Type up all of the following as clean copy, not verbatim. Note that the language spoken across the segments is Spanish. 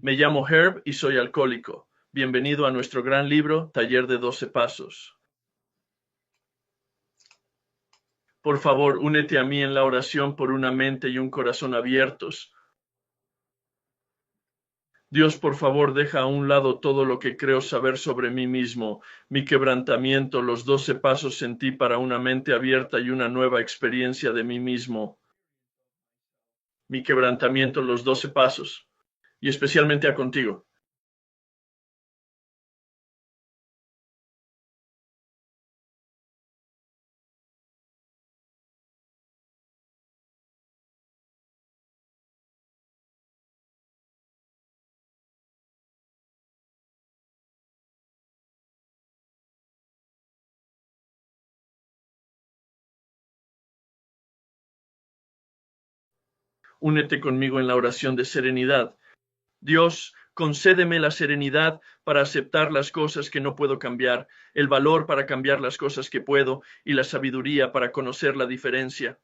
Me llamo Herb y soy alcohólico. Bienvenido a nuestro gran libro, Taller de 12 Pasos. Por favor, únete a mí en la oración por una mente y un corazón abiertos. Dios, por favor, deja a un lado todo lo que creo saber sobre mí mismo, mi quebrantamiento, los 12 pasos en ti para una mente abierta y una nueva experiencia de mí mismo. Mi quebrantamiento, los 12 pasos, y especialmente a contigo. Únete conmigo en la oración de serenidad. Dios, concédeme la serenidad para aceptar las cosas que no puedo cambiar, el valor para cambiar las cosas que puedo y la sabiduría para conocer la diferencia.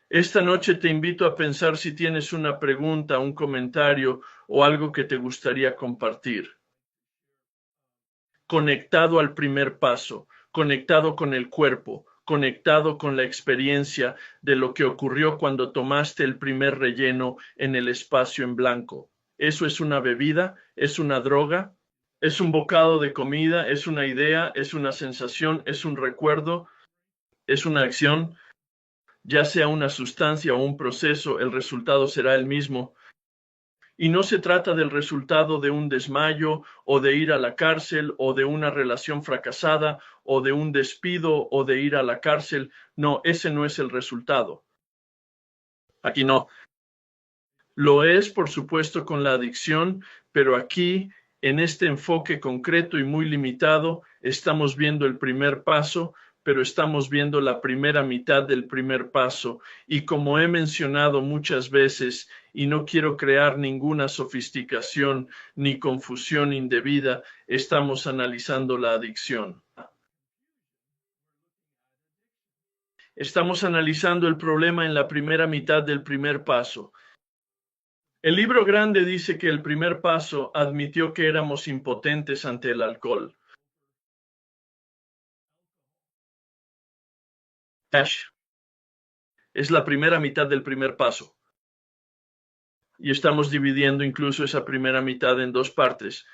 Esta noche te invito a pensar si tienes una pregunta, un comentario o algo que te gustaría compartir. Conectado al primer paso, conectado con el cuerpo, conectado con la experiencia de lo que ocurrió cuando tomaste el primer relleno en el espacio en blanco. ¿Eso es una bebida? ¿Es una droga? ¿Es un bocado de comida? ¿Es una idea? ¿Es una sensación? ¿Es un recuerdo? ¿Es una acción? Ya sea una sustancia o un proceso, el resultado será el mismo. Y no se trata del resultado de un desmayo o de ir a la cárcel o de una relación fracasada o de un despido o de ir a la cárcel. No, ese no es el resultado. Aquí no. Lo es, por supuesto, con la adicción, pero aquí, en este enfoque concreto y muy limitado, estamos viendo el primer paso, pero estamos viendo la primera mitad del primer paso. Y como he mencionado muchas veces, y no quiero crear ninguna sofisticación ni confusión indebida, estamos analizando la adicción. Estamos analizando el problema en la primera mitad del primer paso. El libro grande dice que el primer paso admitió que éramos impotentes ante el alcohol. Es la primera mitad del primer paso. Y estamos dividiendo incluso esa primera mitad en dos partes.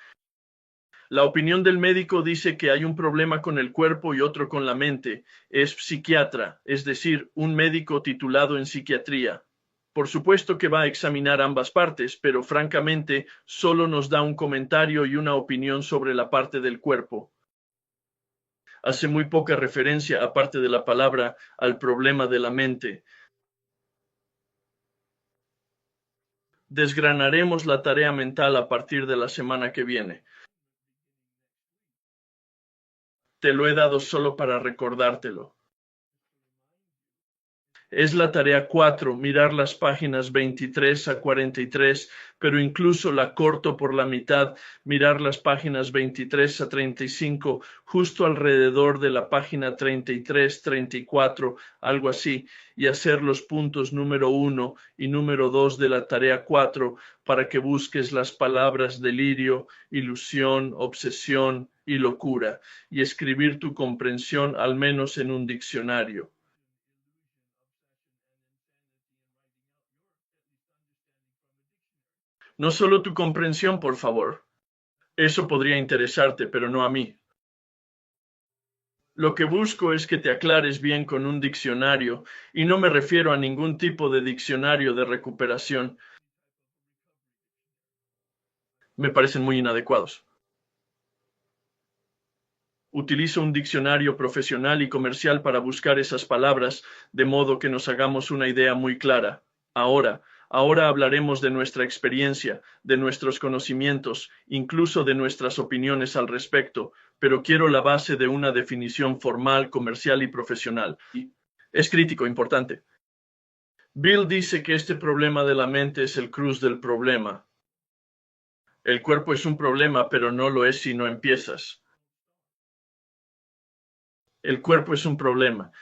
La opinión del médico dice que hay un problema con el cuerpo y otro con la mente. Es psiquiatra, es decir, un médico titulado en psiquiatría. Por supuesto que va a examinar ambas partes, pero francamente solo nos da un comentario y una opinión sobre la parte del cuerpo. Hace muy poca referencia, aparte de la palabra, al problema de la mente. Desgranaremos la tarea mental a partir de la semana que viene. Te lo he dado solo para recordártelo. Es la tarea 4, mirar las páginas 23 a 43, pero incluso la corto por la mitad, mirar las páginas 23 a 35, justo alrededor de la página 33, 34, algo así, y hacer los puntos número 1 y número 2 de la tarea 4 para que busques las palabras delirio, ilusión, obsesión y locura, y escribir tu comprensión al menos en un diccionario. No solo tu comprensión, por favor. Eso podría interesarte, pero no a mí. Lo que busco es que te aclares bien con un diccionario, y no me refiero a ningún tipo de diccionario de recuperación. Me parecen muy inadecuados. Utilizo un diccionario profesional y comercial para buscar esas palabras, de modo que nos hagamos una idea muy clara. Ahora hablaremos de nuestra experiencia, de nuestros conocimientos, incluso de nuestras opiniones al respecto, pero quiero la base de una definición formal, comercial y profesional. Es crítico, importante. Bill dice que este problema de la mente es el cruz del problema. El cuerpo es un problema, pero no lo es si no empiezas. El cuerpo es un problema.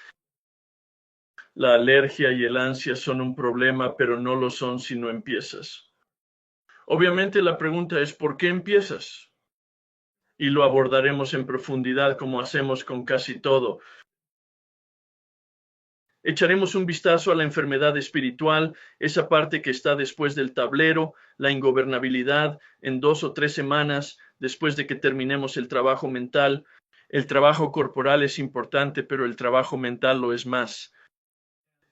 La alergia y el ansia son un problema, pero no lo son si no empiezas. Obviamente la pregunta es ¿por qué empiezas? Y lo abordaremos en profundidad como hacemos con casi todo. Echaremos un vistazo a la enfermedad espiritual, esa parte que está después del tablero, la ingobernabilidad, en 2 o 3 semanas, después de que terminemos el trabajo mental. El trabajo corporal es importante, pero el trabajo mental lo es más.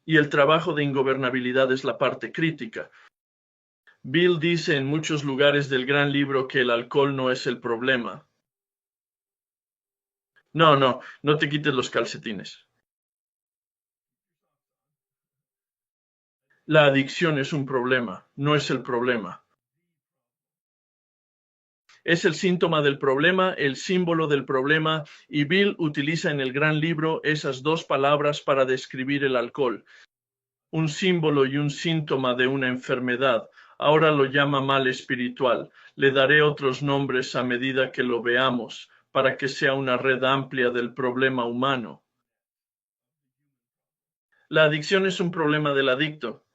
Y el trabajo de ingobernabilidad es la parte crítica. Bill dice en muchos lugares del gran libro que el alcohol no es el problema. No te quites los calcetines. La adicción es un problema, no es el problema. Es el síntoma del problema, el símbolo del problema, y Bill utiliza en el gran libro esas dos palabras para describir el alcohol. Un símbolo y un síntoma de una enfermedad. Ahora lo llama mal espiritual. Le daré otros nombres a medida que lo veamos, para que sea una red amplia del problema humano. La adicción es un problema del adicto.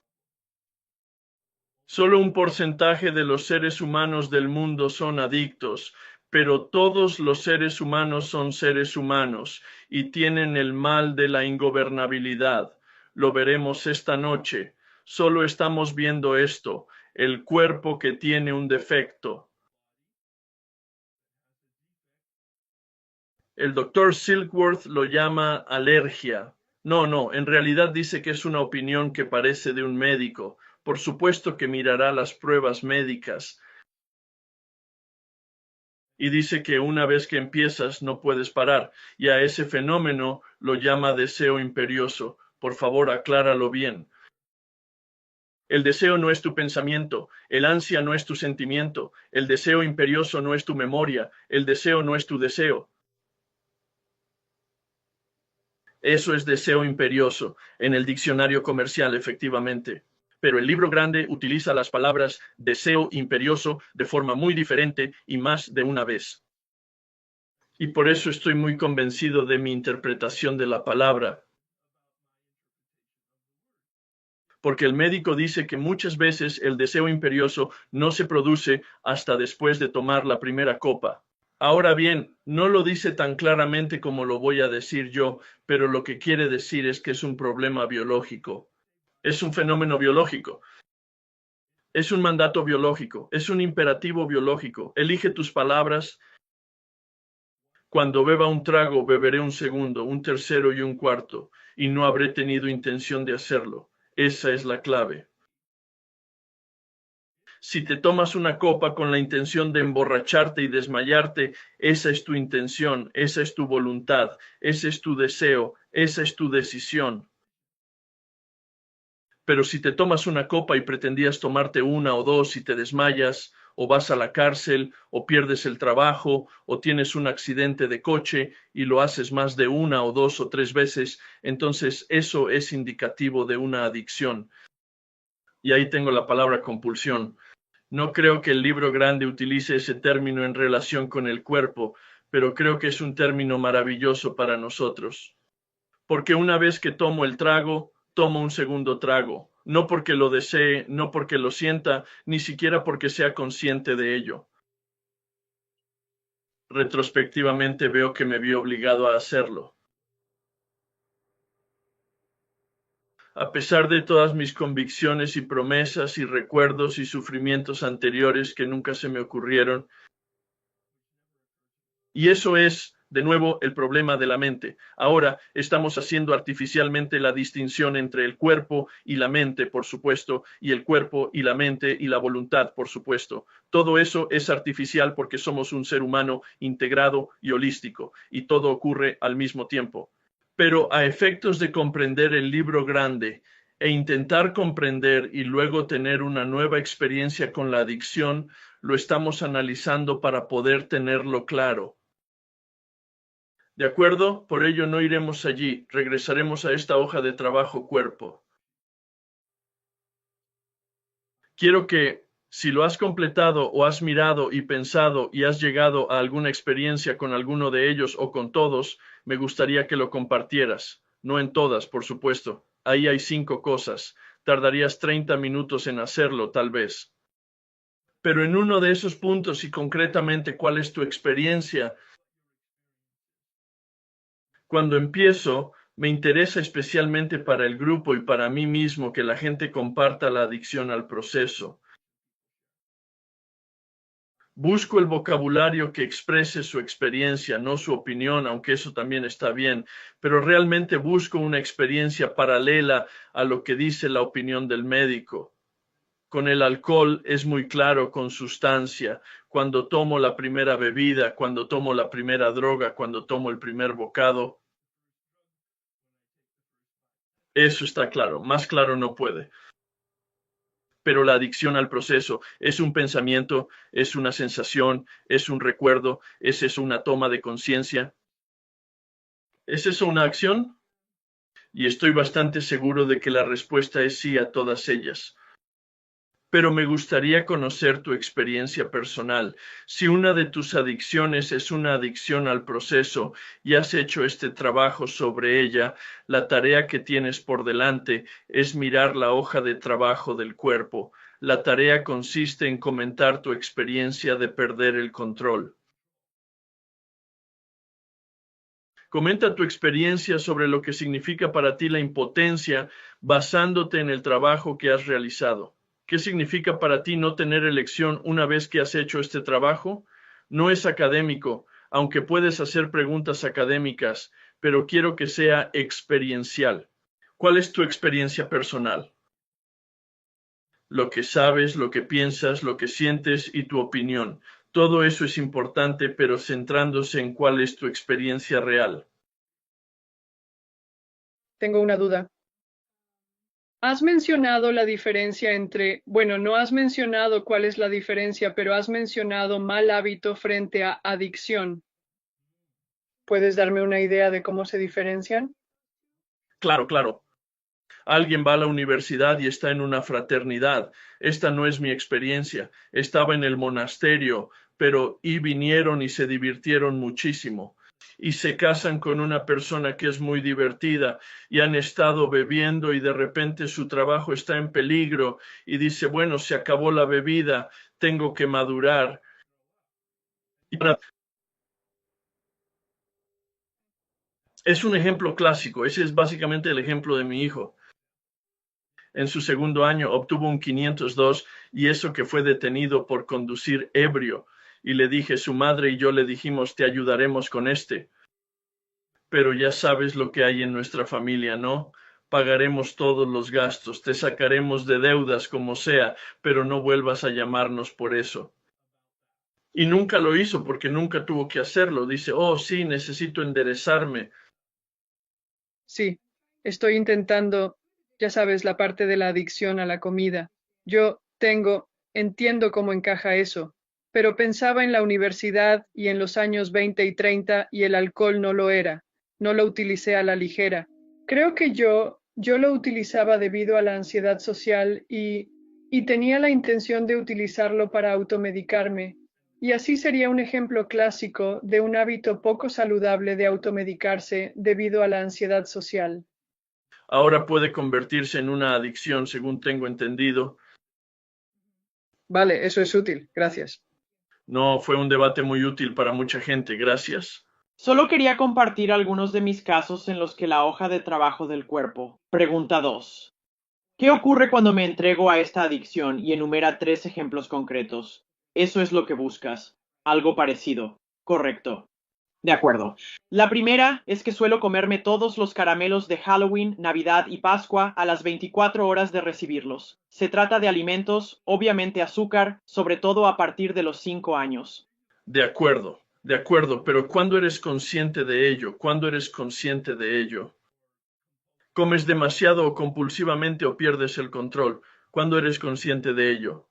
Solo un porcentaje de los seres humanos del mundo son adictos, pero todos los seres humanos son seres humanos y tienen el mal de la ingobernabilidad. Lo veremos esta noche. Solo estamos viendo esto, el cuerpo que tiene un defecto. El doctor Silkworth lo llama alergia. No, en realidad dice que es una opinión que parece de un médico. Por supuesto que mirará las pruebas médicas. Y dice que una vez que empiezas no puedes parar. Y a ese fenómeno lo llama deseo imperioso. Por favor, acláralo bien. El deseo no es tu pensamiento, el ansia no es tu sentimiento, el deseo imperioso no es tu memoria, el deseo no es tu deseo. Eso es deseo imperioso en el diccionario comercial, efectivamente. Pero el libro grande utiliza las palabras deseo imperioso de forma muy diferente y más de una vez. Y por eso estoy muy convencido de mi interpretación de la palabra. Porque el médico dice que muchas veces el deseo imperioso no se produce hasta después de tomar la primera copa. Ahora bien, no lo dice tan claramente como lo voy a decir yo, pero lo que quiere decir es que es un problema biológico. Es un fenómeno biológico. Es un mandato biológico. Es un imperativo biológico. Elige tus palabras. Cuando beba un trago, beberé un segundo, un tercero y un cuarto, y no habré tenido intención de hacerlo. Esa es la clave. Si te tomas una copa con la intención de emborracharte y desmayarte, esa es tu intención, esa es tu voluntad, ese es tu deseo, esa es tu decisión. Pero si te tomas una copa y pretendías tomarte una o dos y te desmayas, o vas a la cárcel, o pierdes el trabajo, o tienes un accidente de coche y lo haces más de una o dos o tres veces, entonces eso es indicativo de una adicción. Y ahí tengo la palabra compulsión. No creo que el libro grande utilice ese término en relación con el cuerpo, pero creo que es un término maravilloso para nosotros. Porque una vez que tomo el trago, tomo un segundo trago, no porque lo desee, no porque lo sienta, ni siquiera porque sea consciente de ello. Retrospectivamente veo que me vi obligado a hacerlo. A pesar de todas mis convicciones y promesas y recuerdos y sufrimientos anteriores que nunca se me ocurrieron. Y eso es, de nuevo, el problema de la mente. Ahora estamos haciendo artificialmente la distinción entre el cuerpo y la mente, por supuesto, y el cuerpo y la mente y la voluntad, por supuesto. Todo eso es artificial porque somos un ser humano integrado y holístico, y todo ocurre al mismo tiempo. Pero a efectos de comprender el libro grande e intentar comprender y luego tener una nueva experiencia con la adicción, lo estamos analizando para poder tenerlo claro. ¿De acuerdo? Por ello no iremos allí, regresaremos a esta hoja de trabajo cuerpo. Quiero que, si lo has completado o has mirado y pensado y has llegado a alguna experiencia con alguno de ellos o con todos, me gustaría que lo compartieras. No en todas, por supuesto. ahí hay 5 cosas. Tardarías 30 minutos en hacerlo, tal vez. Pero en uno de esos puntos y concretamente, ¿cuál es tu experiencia? Cuando empiezo, me interesa especialmente para el grupo y para mí mismo que la gente comparta la adicción al proceso. Busco el vocabulario que exprese su experiencia, no su opinión, aunque eso también está bien, pero realmente busco una experiencia paralela a lo que dice la opinión del médico. Con el alcohol es muy claro con sustancia. Cuando tomo la primera bebida, cuando tomo la primera droga, cuando tomo el primer bocado, eso está claro. Más claro no puede. Pero la adicción al proceso es un pensamiento, es una sensación, es un recuerdo, es eso una toma de conciencia. ¿Es eso una acción? Y estoy bastante seguro de que la respuesta es sí a todas ellas. Pero me gustaría conocer tu experiencia personal. Si una de tus adicciones es una adicción al proceso y has hecho este trabajo sobre ella, la tarea que tienes por delante es mirar la hoja de trabajo del cuerpo. La tarea consiste en comentar tu experiencia de perder el control. Comenta tu experiencia sobre lo que significa para ti la impotencia basándote en el trabajo que has realizado. ¿Qué significa para ti no tener elección una vez que has hecho este trabajo? No es académico, aunque puedes hacer preguntas académicas, pero quiero que sea experiencial. ¿Cuál es tu experiencia personal? Lo que sabes, lo que piensas, lo que sientes y tu opinión. Todo eso es importante, pero centrándose en cuál es tu experiencia real. Tengo una duda. Has mencionado la diferencia entre, bueno, no has mencionado cuál es la diferencia, pero has mencionado mal hábito frente a adicción. ¿Puedes darme una idea de cómo se diferencian? Claro, claro. Alguien va a la universidad y está en una fraternidad. Esta no es mi experiencia. Estaba en el monasterio, pero y vinieron y se divirtieron muchísimo. Y se casan con una persona que es muy divertida y han estado bebiendo y de repente su trabajo está en peligro y dice, bueno, se acabó la bebida, tengo que madurar. Es un ejemplo clásico. Ese es básicamente el ejemplo de mi hijo. En su segundo año obtuvo un 502 y eso que fue detenido por conducir ebrio. Y le dije, su madre y yo le dijimos, te ayudaremos con este. Pero ya sabes lo que hay en nuestra familia, ¿no? Pagaremos todos los gastos, te sacaremos de deudas como sea, pero no vuelvas a llamarnos por eso. Y nunca lo hizo porque nunca tuvo que hacerlo. Dice, oh, sí, necesito enderezarme. Sí, estoy intentando, ya sabes, la parte de la adicción a la comida. Entiendo cómo encaja eso, pero pensaba en la universidad y en los años 20 y 30 y el alcohol no lo era. No lo utilicé a la ligera. Creo que yo lo utilizaba debido a la ansiedad social y tenía la intención de utilizarlo para automedicarme. Y así sería un ejemplo clásico de un hábito poco saludable de automedicarse debido a la ansiedad social. Ahora puede convertirse en una adicción, según tengo entendido. Vale, eso es útil, gracias. No, fue un debate muy útil para mucha gente. Gracias. Solo quería compartir algunos de mis casos en los que la hoja de trabajo del cuerpo. Pregunta 2. ¿Qué ocurre cuando me entrego a esta adicción? Y enumera 3 ejemplos concretos. Eso es lo que buscas. Algo parecido. Correcto. De acuerdo. La primera es que suelo comerme todos los caramelos de Halloween, Navidad y Pascua a las 24 horas de recibirlos. Se trata de alimentos, obviamente azúcar, sobre todo a partir de los 5 años. De acuerdo, pero ¿cuándo eres consciente de ello? ¿Cuándo eres consciente de ello? ¿Comes demasiado o compulsivamente o pierdes el control? ¿Cuándo eres consciente de ello?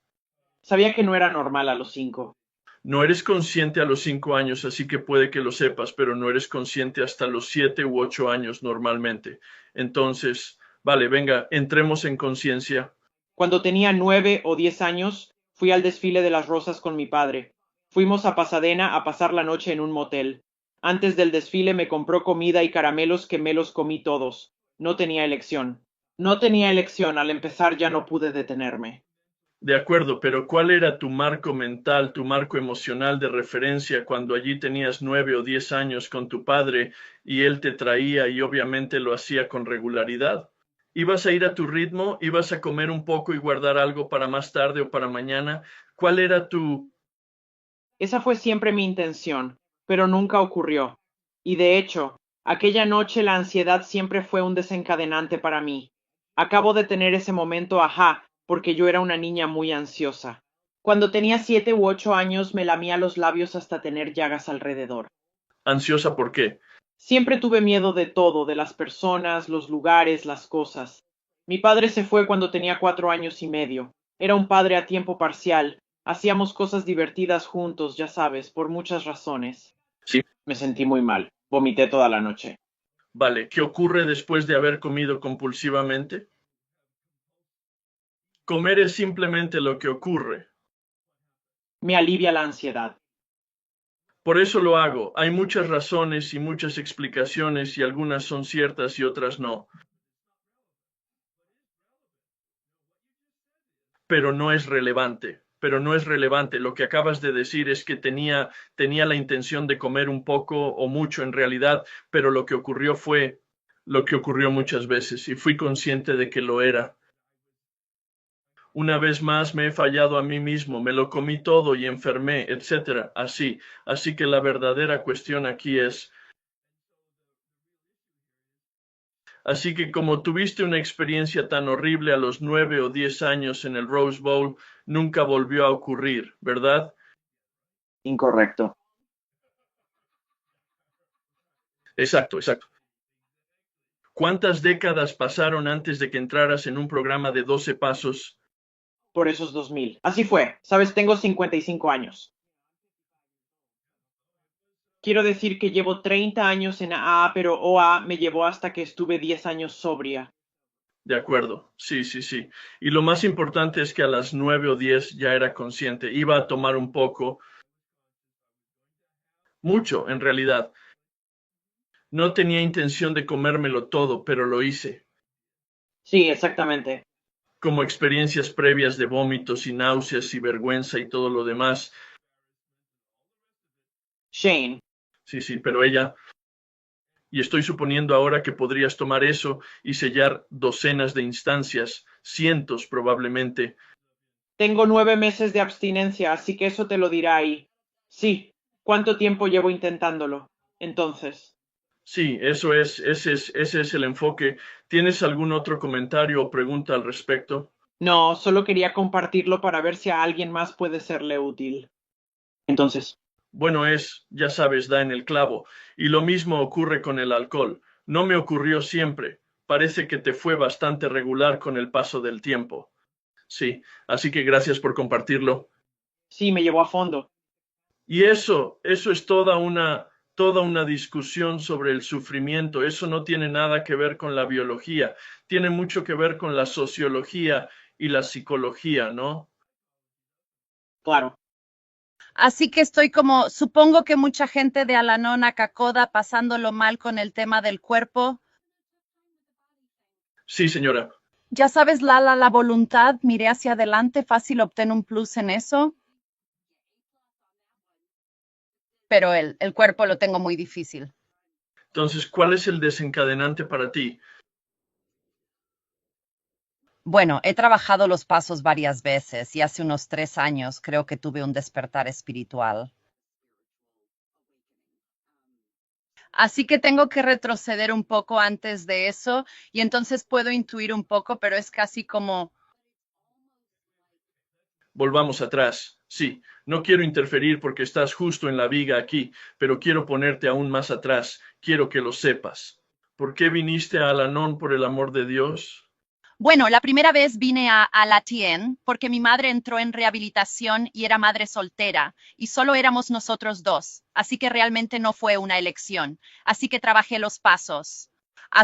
Sabía que no era normal a los 5. No eres consciente a los 5 años, así que puede que lo sepas, pero no eres consciente hasta los 7 u 8 años normalmente. Entonces, vale, venga, entremos en conciencia. Cuando tenía 9 o 10 años, fui al desfile de las rosas con mi padre. Fuimos a Pasadena a pasar la noche en un motel. Antes del desfile me compró comida y caramelos que me los comí todos. No tenía elección. No tenía elección, al empezar ya no pude detenerme. De acuerdo, pero ¿cuál era tu marco mental, tu marco emocional de referencia cuando allí tenías 9 o 10 años con tu padre y él te traía y obviamente lo hacía con regularidad? ¿Ibas a ir a tu ritmo? ¿Ibas a comer un poco y guardar algo para más tarde o para mañana? ¿Cuál era tu... Esa fue siempre mi intención, pero nunca ocurrió. Y de hecho, aquella noche la ansiedad siempre fue un desencadenante para mí. Acabo de tener ese momento ajá, porque yo era una niña muy ansiosa. Cuando tenía 7 u 8 años me lamía los labios hasta tener llagas alrededor. ¿Ansiosa por qué? Siempre tuve miedo de todo, de las personas, los lugares, las cosas. Mi padre se fue cuando tenía 4 años y medio. Era un padre a tiempo parcial. Hacíamos cosas divertidas juntos, ya sabes, por muchas razones. Sí. Me sentí muy mal. Vomité toda la noche. Vale, ¿qué ocurre después de haber comido compulsivamente? Comer es simplemente lo que ocurre. Me alivia la ansiedad. Por eso lo hago. Hay muchas razones y muchas explicaciones y algunas son ciertas y otras no. Pero no es relevante. Pero no es relevante. Lo que acabas de decir es que tenía la intención de comer un poco o mucho en realidad, pero lo que ocurrió fue lo que ocurrió muchas veces y fui consciente de que lo era. Una vez más me he fallado a mí mismo, me lo comí todo y enfermé, etcétera. Así que la verdadera cuestión aquí es, así que como tuviste una experiencia tan horrible a los 9 o 10 años en el Rose Bowl, nunca volvió a ocurrir, ¿verdad? Incorrecto. Exacto, exacto. ¿Cuántas décadas pasaron antes de que entraras en un programa de 12 pasos? Por esos 2000. Así fue. Sabes, tengo 55 años. Quiero decir que llevo 30 años en AA, pero OA me llevó hasta que estuve 10 años sobria. De acuerdo, sí, sí, sí. Y lo más importante es que a las 9 o 10 ya era consciente, iba a tomar un poco, mucho en realidad. No tenía intención de comérmelo todo, pero lo hice. Sí, exactamente. Como experiencias previas de vómitos y náuseas y vergüenza y todo lo demás. Shane. Sí, sí, pero ella, y estoy suponiendo ahora que podrías tomar eso y sellar docenas de instancias, cientos probablemente. Tengo 9 meses de abstinencia, así que eso te lo dirá ahí. Sí. ¿Cuánto tiempo llevo intentándolo? Entonces. Sí, ese es el enfoque. ¿Tienes algún otro comentario o pregunta al respecto? No, solo quería compartirlo para ver si a alguien más puede serle útil. Entonces. Bueno, ya sabes, da en el clavo. Y lo mismo ocurre con el alcohol. No me ocurrió siempre. Parece que te fue bastante regular con el paso del tiempo. Sí, así que gracias por compartirlo. Sí, me llevó a fondo. Y eso es toda una discusión sobre el sufrimiento. Eso no tiene nada que ver con la biología. Tiene mucho que ver con la sociología y la psicología, ¿no? Claro. Así que estoy como, supongo que mucha gente de Al-Anon a Cacoda pasándolo mal con el tema del cuerpo. Sí, señora. Ya sabes, la voluntad, miré hacia adelante, fácil obtener un plus en eso. Pero el cuerpo lo tengo muy difícil. Entonces, ¿cuál es el desencadenante para ti? Bueno, he trabajado los pasos varias veces y hace unos 3 años creo que tuve un despertar espiritual. Así que tengo que retroceder un poco antes de eso y entonces puedo intuir un poco, pero es casi como, Volvamos atrás. Sí, no quiero interferir porque estás justo en la viga aquí, pero quiero ponerte aún más atrás. Quiero que lo sepas. ¿Por qué viniste a Al-Anon por el amor de Dios? bueno, la primera vez vine a La Tien porque mi madre entró en rehabilitación y era madre soltera y solo éramos nosotros dos, así que realmente no fue una elección. Así que trabajé los pasos.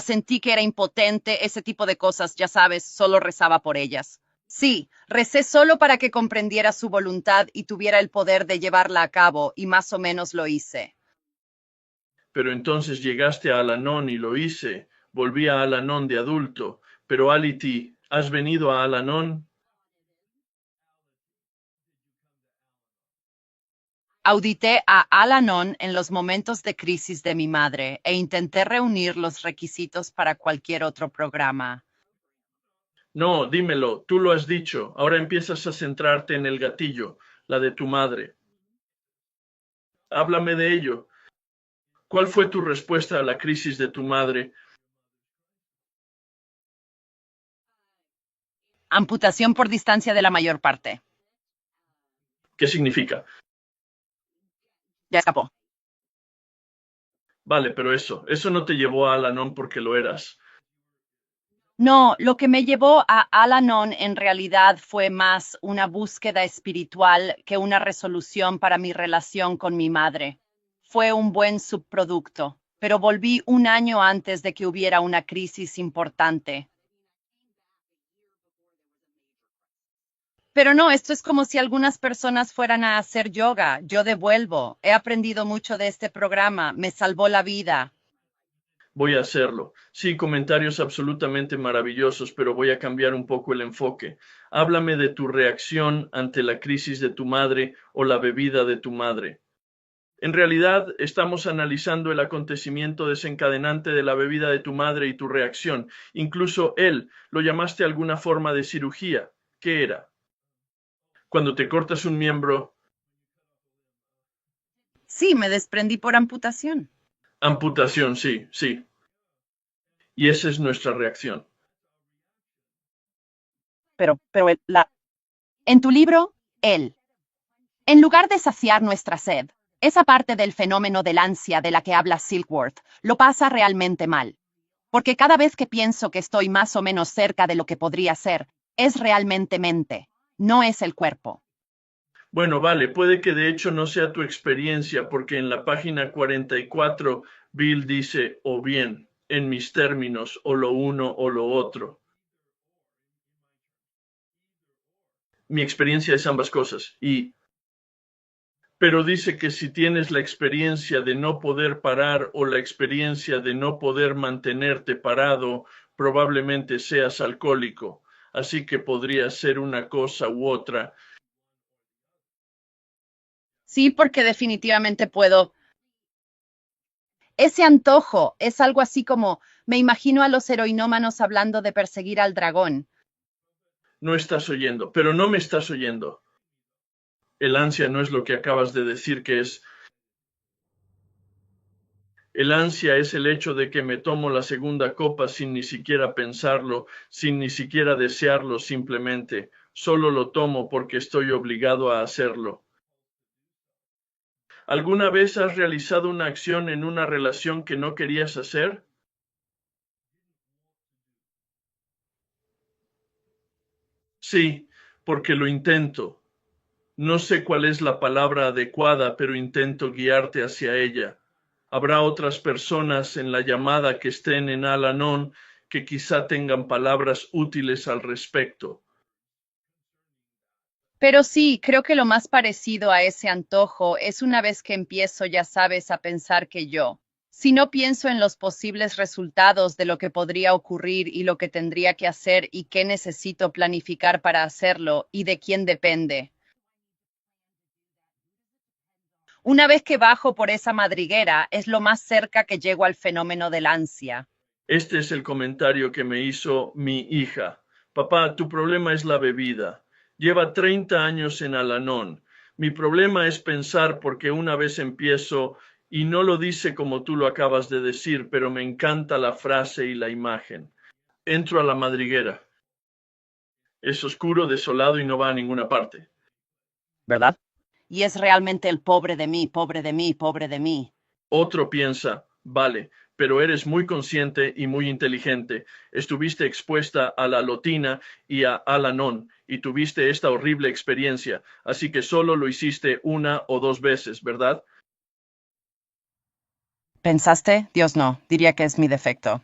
Sentí que era impotente, ese tipo de cosas, ya sabes, solo rezaba por ellas. Sí, recé solo para que comprendiera su voluntad y tuviera el poder de llevarla a cabo, y más o menos lo hice. Pero entonces llegaste a Al-Anon y lo hice. Volví a Al-Anon de adulto, Pero Ality, ¿has venido a Al-Anon? Audité a Al-Anon en los momentos de crisis de mi madre e intenté reunir los requisitos para cualquier otro programa. No, dímelo, tú lo has dicho. Ahora empiezas a centrarte en el gatillo, la de tu madre. Háblame de ello. ¿Cuál fue tu respuesta a la crisis de tu madre? Amputación por distancia de la mayor parte. ¿Qué significa? Ya escapó. Vale, pero eso no te llevó a Al-Anon porque lo eras. No, lo que me llevó a Al-Anon en realidad fue más una búsqueda espiritual que una resolución para mi relación con mi madre. Fue un buen subproducto, pero volví un año antes de que hubiera una crisis importante. Pero no, esto es como si algunas personas fueran a hacer yoga. Yo devuelvo. He aprendido mucho de este programa. Me salvó la vida. Voy a hacerlo. Sí, comentarios absolutamente maravillosos, pero voy a cambiar un poco el enfoque. Háblame de tu reacción ante la crisis de tu madre o la bebida de tu madre. En realidad, estamos analizando el acontecimiento desencadenante de la bebida de tu madre y tu reacción. Incluso él, lo llamaste alguna forma de cirugía. ¿Qué era? Cuando te cortas un miembro, Sí, me desprendí por amputación. amputación, sí, sí. Y esa es nuestra reacción. En tu libro, él. En lugar de saciar nuestra sed, esa parte del fenómeno del ansia de la que habla Silkworth lo pasa realmente mal. Porque cada vez que pienso que estoy más o menos cerca de lo que podría ser, es realmente mente, no es el cuerpo. Bueno, vale, puede que de hecho no sea tu experiencia, porque en la página 44 Bill dice o bien, en mis términos, o lo uno o lo otro. Mi experiencia es ambas cosas, pero dice que si tienes la experiencia de no poder parar o la experiencia de no poder mantenerte parado, probablemente seas alcohólico, así que podría ser una cosa u otra. Sí, porque definitivamente puedo. Ese antojo es algo así como, me imagino a los heroinómanos hablando de perseguir al dragón. No estás oyendo, pero no me estás oyendo. El ansia no es lo que acabas de decir que es. El ansia es el hecho de que me tomo la segunda copa sin ni siquiera pensarlo, sin ni siquiera desearlo simplemente. Solo lo tomo porque estoy obligado a hacerlo. ¿Alguna vez has realizado una acción en una relación que no querías hacer? Sí, porque lo intento. No sé cuál es la palabra adecuada, pero intento guiarte hacia ella. Habrá otras personas en la llamada que estén en Al-Anon que quizá tengan palabras útiles al respecto. Pero sí, creo que lo más parecido a ese antojo es una vez que empiezo, ya sabes, a pensar que yo, si no pienso en los posibles resultados de lo que podría ocurrir y lo que tendría que hacer y qué necesito planificar para hacerlo y de quién depende. Una vez que bajo por esa madriguera, es lo más cerca que llego al fenómeno del ansia. Este es el comentario que me hizo mi hija. Papá, tu problema es la bebida. Lleva 30 años en Al-Anon. Mi problema es pensar porque una vez empiezo, y no lo dice como tú lo acabas de decir, pero me encanta la frase y la imagen. Entro a la madriguera. Es oscuro, desolado y no va a ninguna parte. ¿Verdad? Y es realmente el pobre de mí, pobre de mí, pobre de mí. Otro piensa, vale, pero eres muy consciente y muy inteligente. Estuviste expuesta a la lotina y a Al-Anon y tuviste esta horrible experiencia, así que solo lo hiciste una o dos veces, ¿verdad? ¿Pensaste? Dios no, diría que es mi defecto.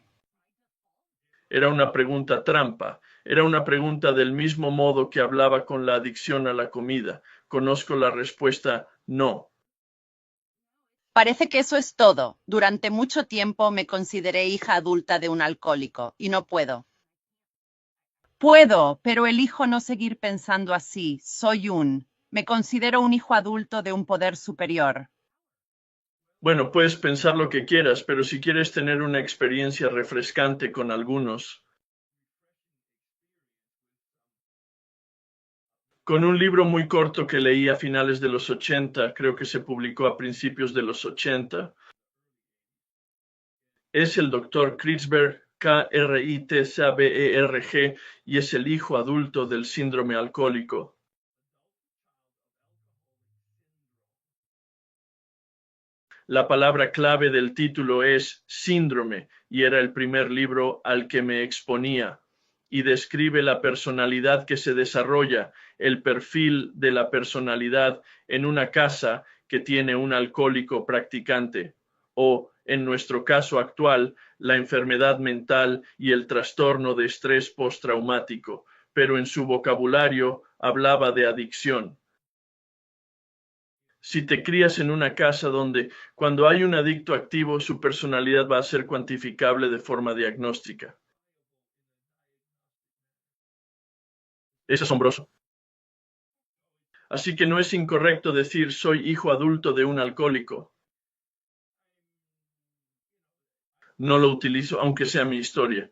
Era una pregunta trampa. Era una pregunta del mismo modo que hablaba con la adicción a la comida. Conozco la respuesta no. Parece que eso es todo. Durante mucho tiempo me consideré hija adulta de un alcohólico y no puedo. Puedo, pero elijo no seguir pensando así. Me considero un hijo adulto de un poder superior. Bueno, puedes pensar lo que quieras, pero si quieres tener una experiencia refrescante con algunos, con un libro muy corto que leí a finales de los 80, creo que se publicó a principios de los 80, es el Dr. Kritzberg, Kritzberg, y es el hijo adulto del síndrome alcohólico. La palabra clave del título es síndrome y era el primer libro al que me exponía y describe la personalidad que se desarrolla, el perfil de la personalidad en una casa que tiene un alcohólico practicante o, en nuestro caso actual, la enfermedad mental y el trastorno de estrés postraumático, pero en su vocabulario hablaba de adicción. Si te crías en una casa donde cuando hay un adicto activo, su personalidad va a ser cuantificable de forma diagnóstica. Es asombroso. Así que no es incorrecto decir soy hijo adulto de un alcohólico. No lo utilizo, aunque sea mi historia.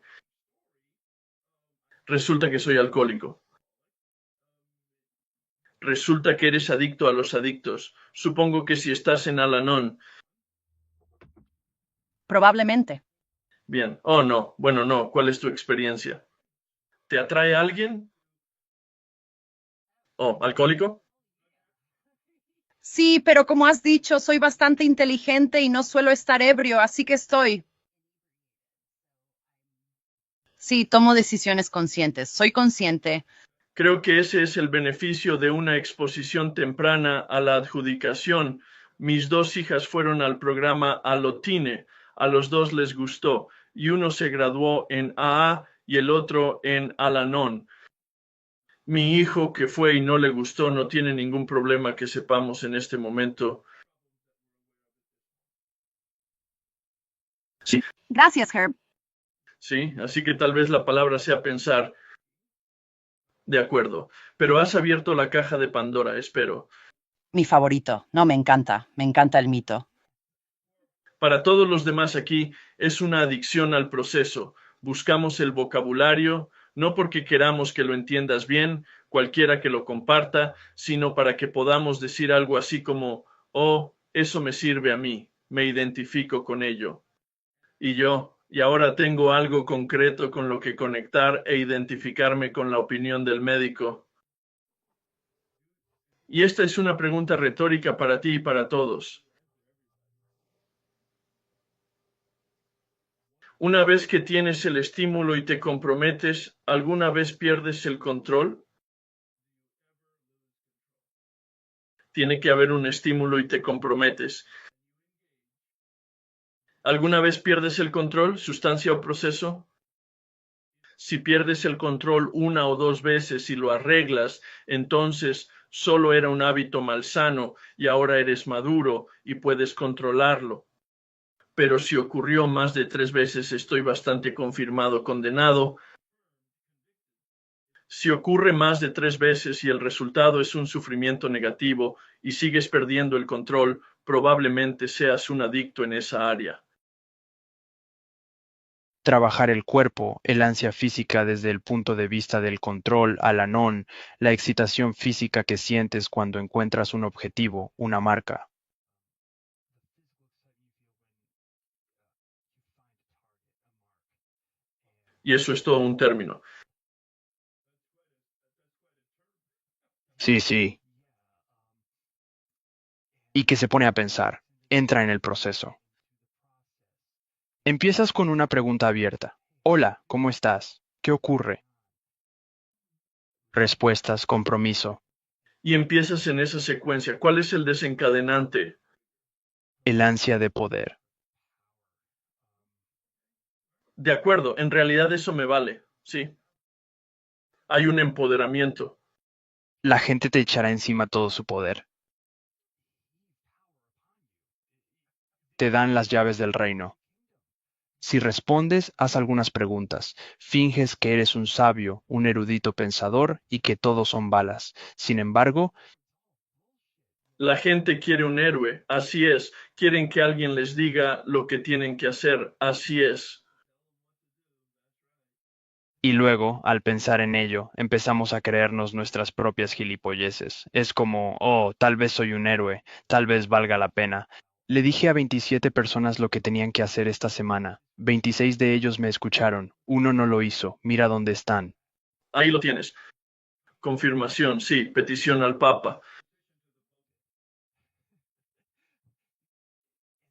Resulta que soy alcohólico. Resulta que eres adicto a los adictos. Supongo que si estás en Al-Anon. Probablemente. Bien. Oh, no. Bueno, no. ¿Cuál es tu experiencia? ¿Te atrae alguien? Oh, ¿alcohólico? Sí, pero como has dicho, soy bastante inteligente y no suelo estar ebrio, así que estoy. Sí, tomo decisiones conscientes. Soy consciente. Creo que ese es el beneficio de una exposición temprana a la adjudicación. Mis dos hijas fueron al programa Alotine. A los dos les gustó y uno se graduó en AA y el otro en Al-Anon. Mi hijo que fue y no le gustó no tiene ningún problema que sepamos en este momento. Sí, Gracias, Herb. sí, así que tal vez la palabra sea pensar. De acuerdo, pero has abierto la caja de Pandora, espero. Mi favorito. No, me encanta el mito. Para todos los demás aquí es una adicción al proceso. Buscamos el vocabulario, no porque queramos que lo entiendas bien, cualquiera que lo comparta, sino para que podamos decir algo así como, oh, eso me sirve a mí, me identifico con ello. Y ahora tengo algo concreto con lo que conectar e identificarme con la opinión del médico. Y esta es una pregunta retórica para ti y para todos. Una vez que tienes el estímulo y te comprometes, ¿alguna vez pierdes el control? Tiene que haber un estímulo y te comprometes. ¿Alguna vez pierdes el control, sustancia o proceso? Si pierdes el control una o dos veces y lo arreglas, entonces solo era un hábito malsano y ahora eres maduro y puedes controlarlo. Pero si ocurrió más de 3 veces, estoy bastante confirmado, condenado. Si ocurre más de 3 veces y el resultado es un sufrimiento negativo y sigues perdiendo el control, probablemente seas un adicto en esa área. Trabajar el cuerpo, el ansia física desde el punto de vista del control, Al-Anon, la excitación física que sientes cuando encuentras un objetivo, una marca. Y eso es todo un término. Sí. Y que se pone a pensar, entra en el proceso. Empiezas con una pregunta abierta. Hola, ¿cómo estás? ¿Qué ocurre? Respuestas, compromiso. Y empiezas en esa secuencia. ¿Cuál es el desencadenante? El ansia de poder. De acuerdo, en realidad eso me vale, sí. Hay un empoderamiento. La gente te echará encima todo su poder. Te dan las llaves del reino. Si respondes, haz algunas preguntas. Finges que eres un sabio, un erudito pensador y que todos son balas. Sin embargo, La gente quiere un héroe, así es. Quieren que alguien les diga lo que tienen que hacer, así es. y luego, al pensar en ello, empezamos a creernos nuestras propias gilipolleces. Es como, oh, tal vez soy un héroe, tal vez valga la pena. Le dije a 27 personas lo que tenían que hacer esta semana. 26 de ellos me escucharon. Uno no lo hizo. Mira dónde están. Ahí lo tienes. Confirmación, sí, petición al Papa.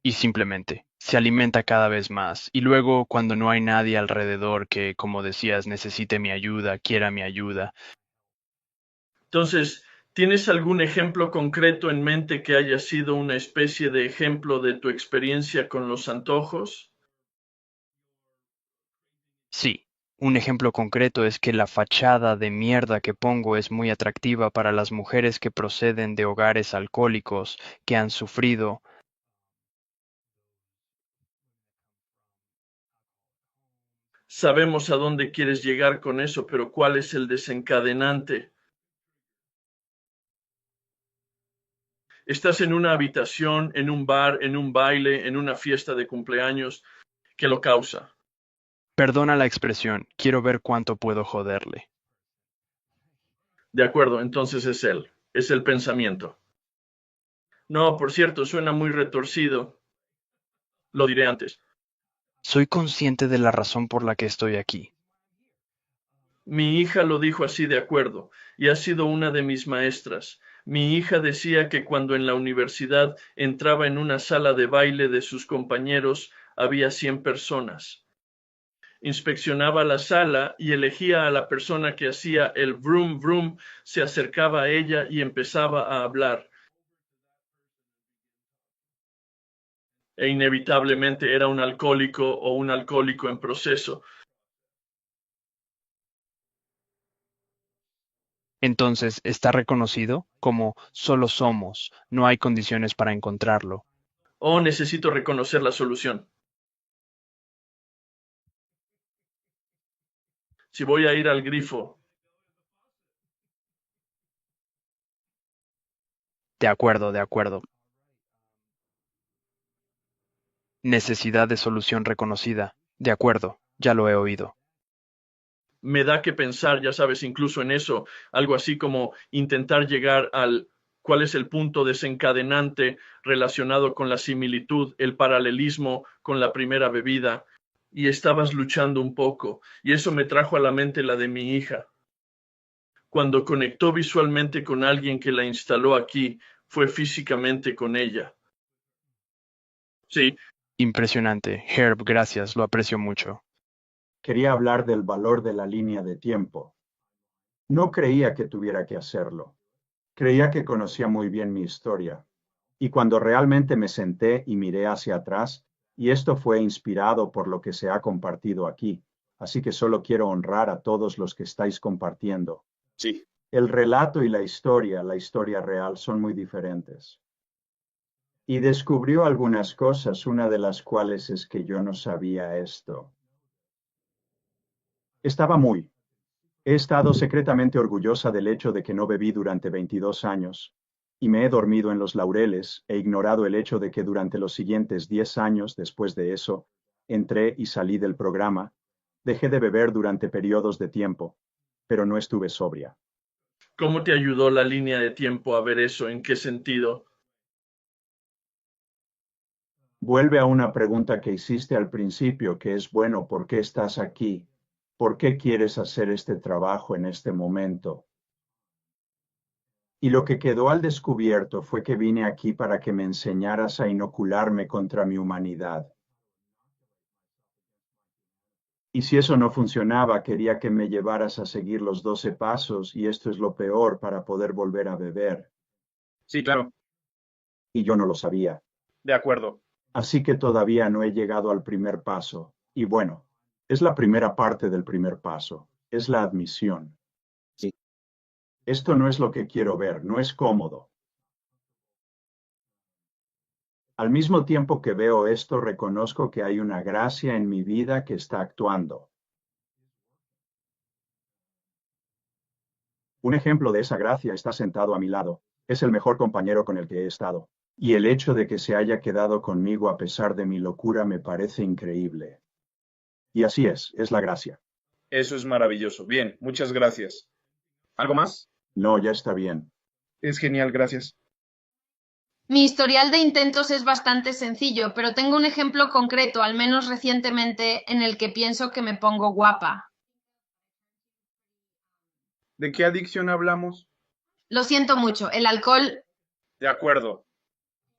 Y simplemente se alimenta cada vez más. Y luego, cuando no hay nadie alrededor que, como decías, necesite mi ayuda, quiera mi ayuda, Entonces, ¿tienes algún ejemplo concreto en mente que haya sido una especie de ejemplo de tu experiencia con los antojos? sí. Un ejemplo concreto es que la fachada de mierda que pongo es muy atractiva para las mujeres que proceden de hogares alcohólicos, que han sufrido. Sabemos a dónde quieres llegar con eso, pero ¿cuál es el desencadenante? Estás en una habitación, en un bar, en un baile, en una fiesta de cumpleaños. ¿Qué lo causa? Perdona la expresión, quiero ver cuánto puedo joderle. De acuerdo, entonces es él, es el pensamiento. No, por cierto, suena muy retorcido. Lo diré antes. Soy consciente de la razón por la que estoy aquí. Mi hija lo dijo así de acuerdo, y ha sido una de mis maestras. Mi hija decía que cuando en la universidad entraba en una sala de baile de sus compañeros, había 100 personas. Inspeccionaba la sala y elegía a la persona que hacía el vroom vroom, se acercaba a ella y empezaba a hablar. E inevitablemente era un alcohólico o un alcohólico en proceso. Entonces, está reconocido como solo somos, no hay condiciones para encontrarlo. Oh, necesito reconocer la solución. Si voy a ir al grifo, De acuerdo, de acuerdo. Necesidad de solución reconocida. De acuerdo, ya lo he oído. me da que pensar, ya sabes, incluso en eso, algo así como intentar llegar al cuál es el punto desencadenante relacionado con la similitud, el paralelismo con la primera bebida, y estabas luchando un poco, y eso me trajo a la mente la de mi hija. Cuando conectó visualmente con alguien que la instaló aquí, fue físicamente con ella. Sí, Impresionante. Herb, gracias, lo aprecio mucho. Quería hablar del valor de la línea de tiempo. No creía que tuviera que hacerlo. Creía que conocía muy bien mi historia. Y cuando realmente me senté y miré hacia atrás, y esto fue inspirado por lo que se ha compartido aquí, así que solo quiero honrar a todos los que estáis compartiendo. sí. El relato y la historia real, son muy diferentes. Y descubrió algunas cosas, una de las cuales es que yo no sabía esto. Estaba muy, He estado secretamente orgullosa del hecho de que no bebí durante 22 años, y me he dormido en los laureles e ignorado el hecho de que durante los siguientes 10 años después de eso, entré y salí del programa, dejé de beber durante periodos de tiempo, pero no estuve sobria. ¿Cómo te ayudó la línea de tiempo a ver eso? ¿En qué sentido? Vuelve a una pregunta que hiciste al principio, que es, bueno, ¿por qué estás aquí? ¿Por qué quieres hacer este trabajo en este momento? Y lo que quedó al descubierto fue que vine aquí para que me enseñaras a inocularme contra mi humanidad. Y si eso no funcionaba, quería que me llevaras a seguir los 12 pasos, y esto es lo peor, para poder volver a beber. Sí, claro, Y yo no lo sabía. de acuerdo. Así que todavía no he llegado al primer paso. Y bueno, es la primera parte del primer paso. Es la admisión. Sí. Esto no es lo que quiero ver, no es cómodo. Al mismo tiempo que veo esto, reconozco que hay una gracia en mi vida que está actuando. Un ejemplo de esa gracia está sentado a mi lado. Es el mejor compañero con el que he estado. Y el hecho de que se haya quedado conmigo a pesar de mi locura me parece increíble. Y así es la gracia. Eso es maravilloso. Bien, muchas gracias. ¿Algo más? No, ya está bien. Es genial, gracias. Mi historial de intentos es bastante sencillo, pero tengo un ejemplo concreto, al menos recientemente, en el que pienso que me pongo guapa. ¿De qué adicción hablamos? Lo siento mucho, el alcohol. De acuerdo.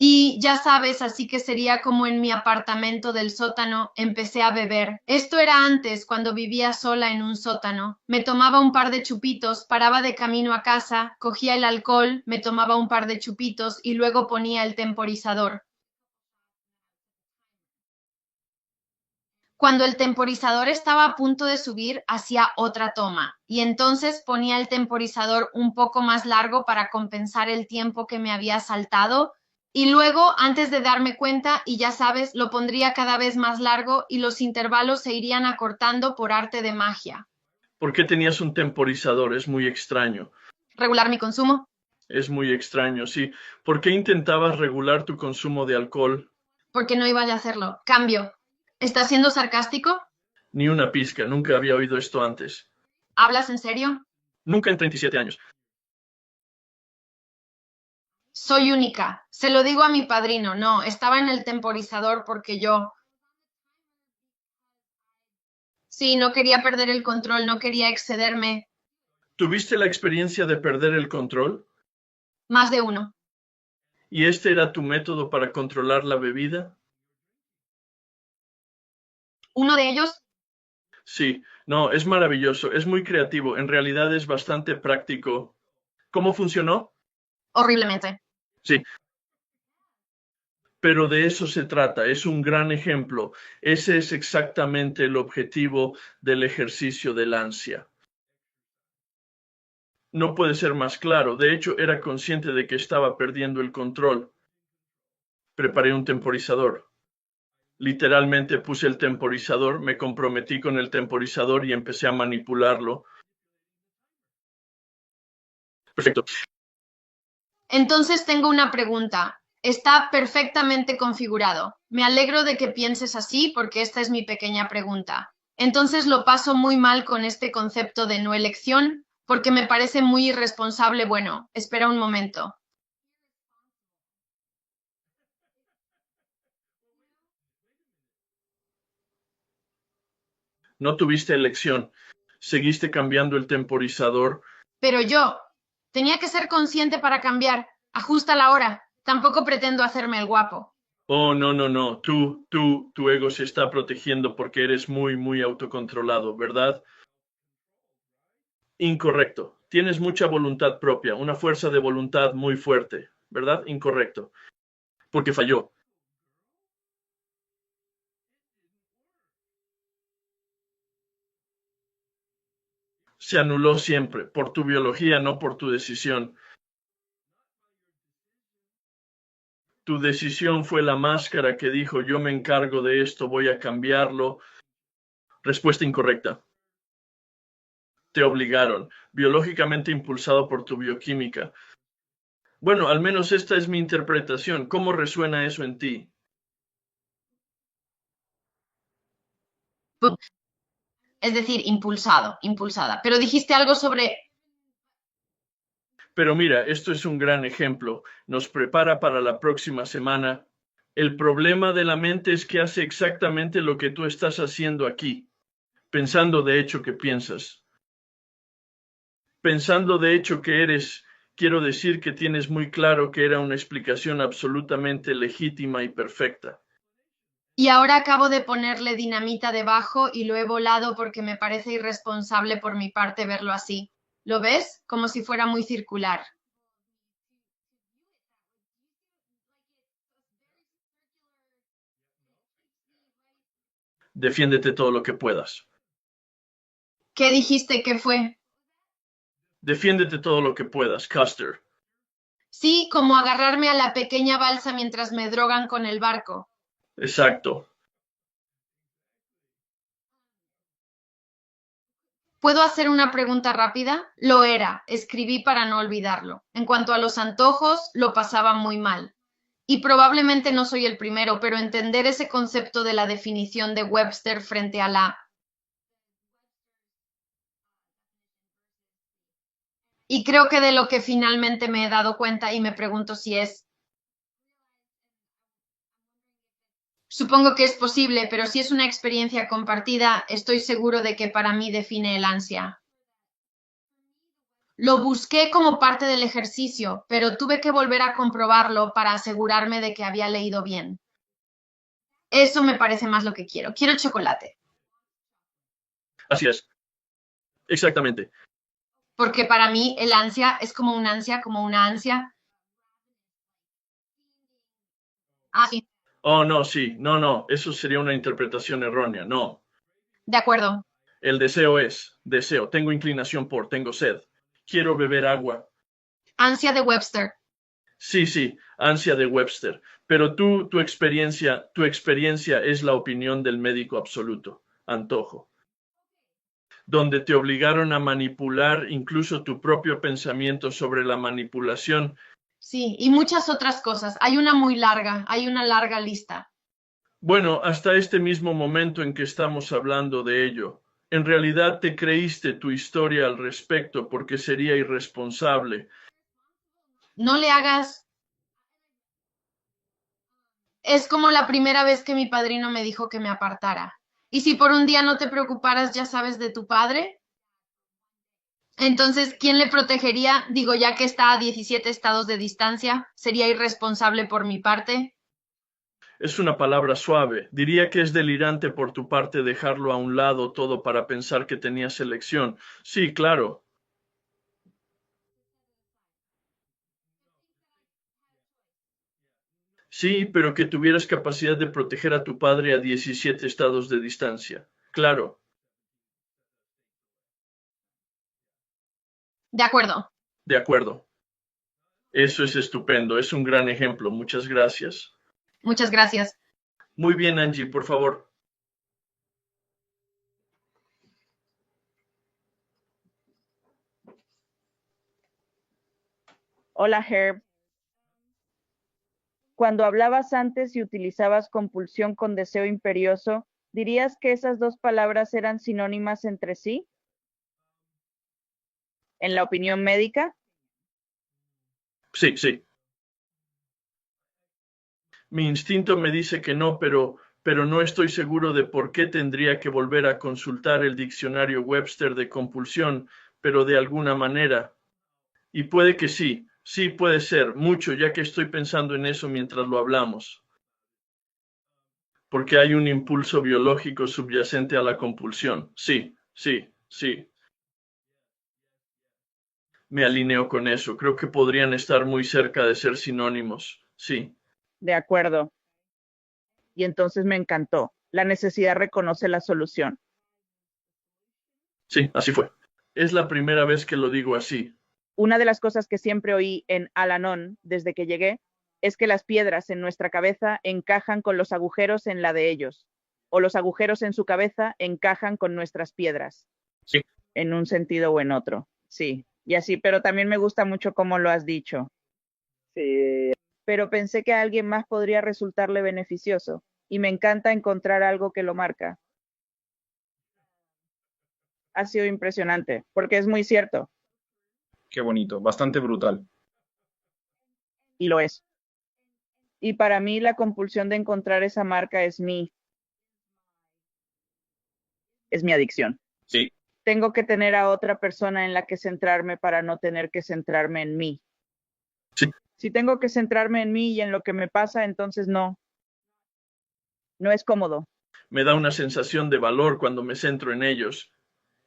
Y ya sabes, así que sería como en mi apartamento del sótano, empecé a beber. Esto era antes, cuando vivía sola en un sótano. Me tomaba un par de chupitos, paraba de camino a casa, cogía el alcohol, me tomaba un par de chupitos y luego ponía el temporizador. Cuando el temporizador estaba a punto de subir, hacía otra toma, y entonces ponía el temporizador un poco más largo para compensar el tiempo que me había saltado. Y luego, antes de darme cuenta, y ya sabes, lo pondría cada vez más largo y los intervalos se irían acortando por arte de magia. ¿Por qué tenías un temporizador? Es muy extraño. ¿Regular mi consumo? Es muy extraño, sí. ¿Por qué intentabas regular tu consumo de alcohol? Porque no iba a hacerlo. Cambio. ¿Estás siendo sarcástico? Ni una pizca. Nunca había oído esto antes. ¿Hablas en serio? Nunca en 37 años. Soy única. Se lo digo a mi padrino. No, estaba en el temporizador porque yo... Sí, no quería perder el control, no quería excederme. ¿Tuviste la experiencia de perder el control? Más de uno. ¿Y este era tu método para controlar la bebida? ¿Uno de ellos? Sí, no, es maravilloso, es muy creativo, en realidad es bastante práctico. ¿Cómo funcionó? Horriblemente. Sí. Pero de eso se trata, es un gran ejemplo. Ese es exactamente el objetivo del ejercicio del ansia. No puede ser más claro, de hecho era consciente de que estaba perdiendo el control. Preparé un temporizador. Literalmente puse el temporizador, me comprometí con el temporizador y empecé a manipularlo. Perfecto. Entonces tengo una pregunta. Está perfectamente configurado. Me alegro de que pienses así porque esta es mi pequeña pregunta. Entonces lo paso muy mal con este concepto de no elección porque me parece muy irresponsable. Bueno, espera un momento. No tuviste elección. Seguiste cambiando el temporizador. Pero yo tenía que ser consciente para cambiar. Ajusta la hora. Tampoco pretendo hacerme el guapo. Oh, no, no, no. Tu ego se está protegiendo porque eres muy, muy autocontrolado, ¿verdad? Incorrecto. Tienes mucha voluntad propia, una fuerza de voluntad muy fuerte, ¿verdad? Incorrecto. Porque falló. Se anuló siempre, por tu biología, no por tu decisión. Tu decisión fue la máscara que dijo, yo me encargo de esto, voy a cambiarlo. Respuesta incorrecta. Te obligaron, biológicamente impulsado por tu bioquímica. Bueno, al menos esta es mi interpretación. ¿Cómo resuena eso en ti? Es decir, impulsada. Pero dijiste algo sobre... Pero mira, esto es un gran ejemplo. Nos prepara para la próxima semana. El problema de la mente es que hace exactamente lo que tú estás haciendo aquí, pensando de hecho que piensas. Pensando de hecho que eres, quiero decir que tienes muy claro que era una explicación absolutamente legítima y perfecta. Y ahora acabo de ponerle dinamita debajo y lo he volado porque me parece irresponsable por mi parte verlo así. ¿Lo ves? Como si fuera muy circular. Defiéndete todo lo que puedas. ¿Qué dijiste que fue? Defiéndete todo lo que puedas, Custer. Sí, como agarrarme a la pequeña balsa mientras me drogan con el barco. Exacto. ¿Puedo hacer una pregunta rápida? Lo era, escribí para no olvidarlo. En cuanto a los antojos, lo pasaba muy mal. Y probablemente no soy el primero, pero entender ese concepto de la definición de Webster frente a la... Y creo que de lo que finalmente me he dado cuenta y me pregunto si es... Supongo que es posible, pero si es una experiencia compartida, estoy seguro de que para mí define el ansia. Lo busqué como parte del ejercicio, pero tuve que volver a comprobarlo para asegurarme de que había leído bien. Eso me parece más lo que quiero. Quiero chocolate. Así es. Exactamente. Porque para mí el ansia es como una ansia, como una ansia. Ah, sí, Oh, no, sí. No, no. Eso sería una interpretación errónea. No. de acuerdo. El deseo es deseo. Tengo inclinación por, tengo sed. Quiero beber agua. Ansia de Webster. Sí, sí, ansia de Webster. Pero tu experiencia es la opinión del médico absoluto, antojo, donde te obligaron a manipular incluso tu propio pensamiento sobre la manipulación. Sí, y muchas otras cosas. Hay una larga lista. Bueno, hasta este mismo momento en que estamos hablando de ello, en realidad te creíste tu historia al respecto porque sería irresponsable. No le hagas... Es como la primera vez que mi padrino me dijo que me apartara. ¿Y si por un día no te preocuparas, ya sabes, de tu padre? Entonces, ¿quién le protegería? Digo, ya que está a 17 estados de distancia, ¿sería irresponsable por mi parte? Es una palabra suave. Diría que es delirante por tu parte dejarlo a un lado todo para pensar que tenías elección. Sí, claro. Sí, pero que tuvieras capacidad de proteger a tu padre a 17 estados de distancia. Claro, De acuerdo. de acuerdo. Eso es estupendo. Es un gran ejemplo. Muchas gracias. Muchas gracias. Muy bien, Angie, por favor. Hola, Herb. Cuando hablabas antes y utilizabas compulsión con deseo imperioso, ¿dirías que esas dos palabras eran sinónimas entre sí? ¿En la opinión médica? Sí, sí. Mi instinto me dice que no, pero no estoy seguro de por qué tendría que volver a consultar el diccionario Webster de compulsión, pero de alguna manera. Y puede que sí, sí puede ser, mucho, ya que estoy pensando en eso mientras lo hablamos. Porque hay un impulso biológico subyacente a la compulsión. Sí, sí, sí. Me alineo con eso. Creo que podrían estar muy cerca de ser sinónimos. Sí, De acuerdo. Y entonces me encantó. La necesidad reconoce la solución. sí, así fue. Es la primera vez que lo digo así. Una de las cosas que siempre oí en Al-Anon desde que llegué es que las piedras en nuestra cabeza encajan con los agujeros en la de ellos, o los agujeros en su cabeza encajan con nuestras piedras, Sí, en un sentido o en otro. Sí, y así, pero también me gusta mucho cómo lo has dicho. Sí. Pero pensé que a alguien más podría resultarle beneficioso, y me encanta encontrar algo que lo marca. Ha sido impresionante, porque es muy cierto, Qué bonito, bastante brutal. y lo es. Y para mí la compulsión de encontrar esa marca es mi adicción. Sí, Tengo que tener a otra persona en la que centrarme para no tener que centrarme en mí. sí. Si tengo que centrarme en mí y en lo que me pasa, entonces no es cómodo. Me da una sensación de valor cuando me centro en ellos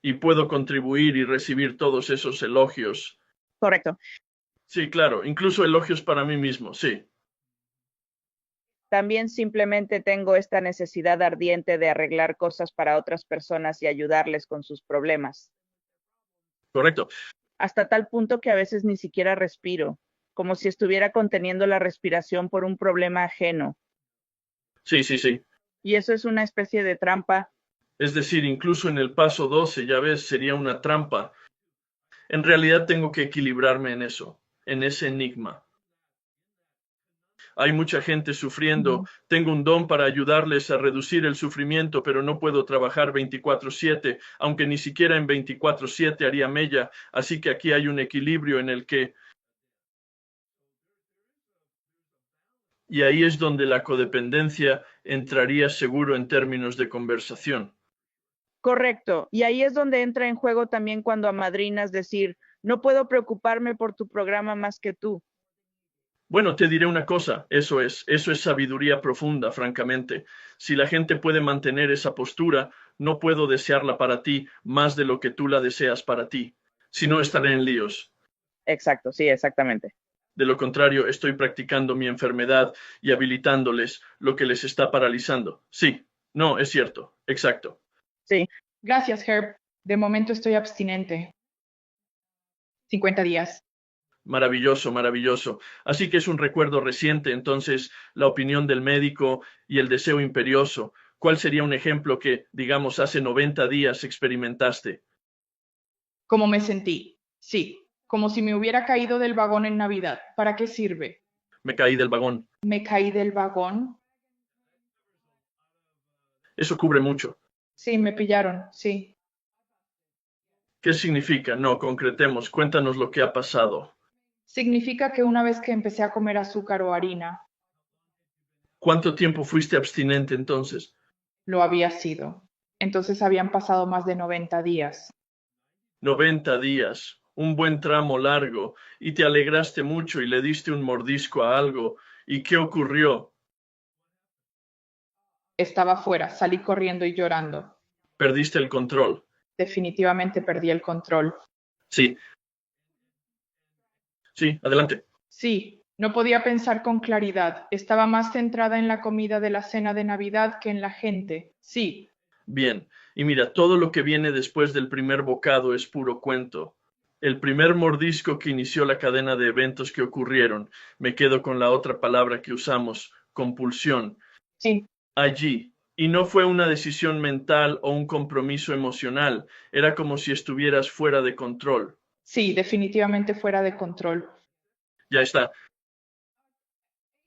y puedo contribuir y recibir todos esos elogios. Correcto. Sí, claro, incluso elogios para mí mismo, sí. También simplemente tengo esta necesidad ardiente de arreglar cosas para otras personas y ayudarles con sus problemas. Correcto. Hasta tal punto que a veces ni siquiera respiro. como si estuviera conteniendo la respiración por un problema ajeno. Sí, sí, sí. Y eso es una especie de trampa. Es decir, incluso en el paso 12, ya ves, sería una trampa. En realidad tengo que equilibrarme en eso, en ese enigma. Hay mucha gente sufriendo, tengo un don para ayudarles a reducir el sufrimiento, pero no puedo trabajar 24/7, aunque ni siquiera en 24/7 haría mella, así que aquí hay un equilibrio en el que... Y ahí es donde la codependencia entraría seguro en términos de conversación. Correcto. Y ahí es donde entra en juego también cuando amadrinas decir, no puedo preocuparme por tu programa más que tú. Bueno, te diré una cosa, eso es sabiduría profunda, francamente. Si la gente puede mantener esa postura, no puedo desearla para ti más de lo que tú la deseas para ti. Si no, estaré en líos. Exacto, sí, exactamente. De lo contrario, estoy practicando mi enfermedad y habilitándoles lo que les está paralizando. Sí, no, es cierto, exacto. Sí. Gracias, Herb. De momento estoy abstinente. 50 días. Maravilloso, maravilloso. Así que es un recuerdo reciente, entonces, la opinión del médico y el deseo imperioso. ¿Cuál sería un ejemplo que, digamos, hace 90 días experimentaste? ¿Cómo me sentí? Sí, como si me hubiera caído del vagón en Navidad. ¿Para qué sirve? Me caí del vagón. ¿Me caí del vagón? Eso cubre mucho. Sí, me pillaron, sí. ¿Qué significa? No, concretemos. Cuéntanos lo que ha pasado. Significa que una vez que empecé a comer azúcar o harina, ¿Cuánto tiempo fuiste abstinente entonces? lo había sido. Entonces habían pasado más de 90 días. 90 días. Un buen tramo largo. Y te alegraste mucho y le diste un mordisco a algo. ¿Y qué ocurrió? Estaba fuera, salí corriendo y llorando. Perdiste el control. Definitivamente perdí el control. Sí. Sí, adelante. Sí, no podía pensar con claridad. Estaba más centrada en la comida de la cena de Navidad que en la gente. Sí. Bien. Y mira, todo lo que viene después del primer bocado es puro cuento. El primer mordisco que inició la cadena de eventos que ocurrieron. Me quedo con la otra palabra que usamos, compulsión. Sí. Allí. Y no fue una decisión mental o un compromiso emocional. Era como si estuvieras fuera de control. Sí, definitivamente fuera de control. Ya está.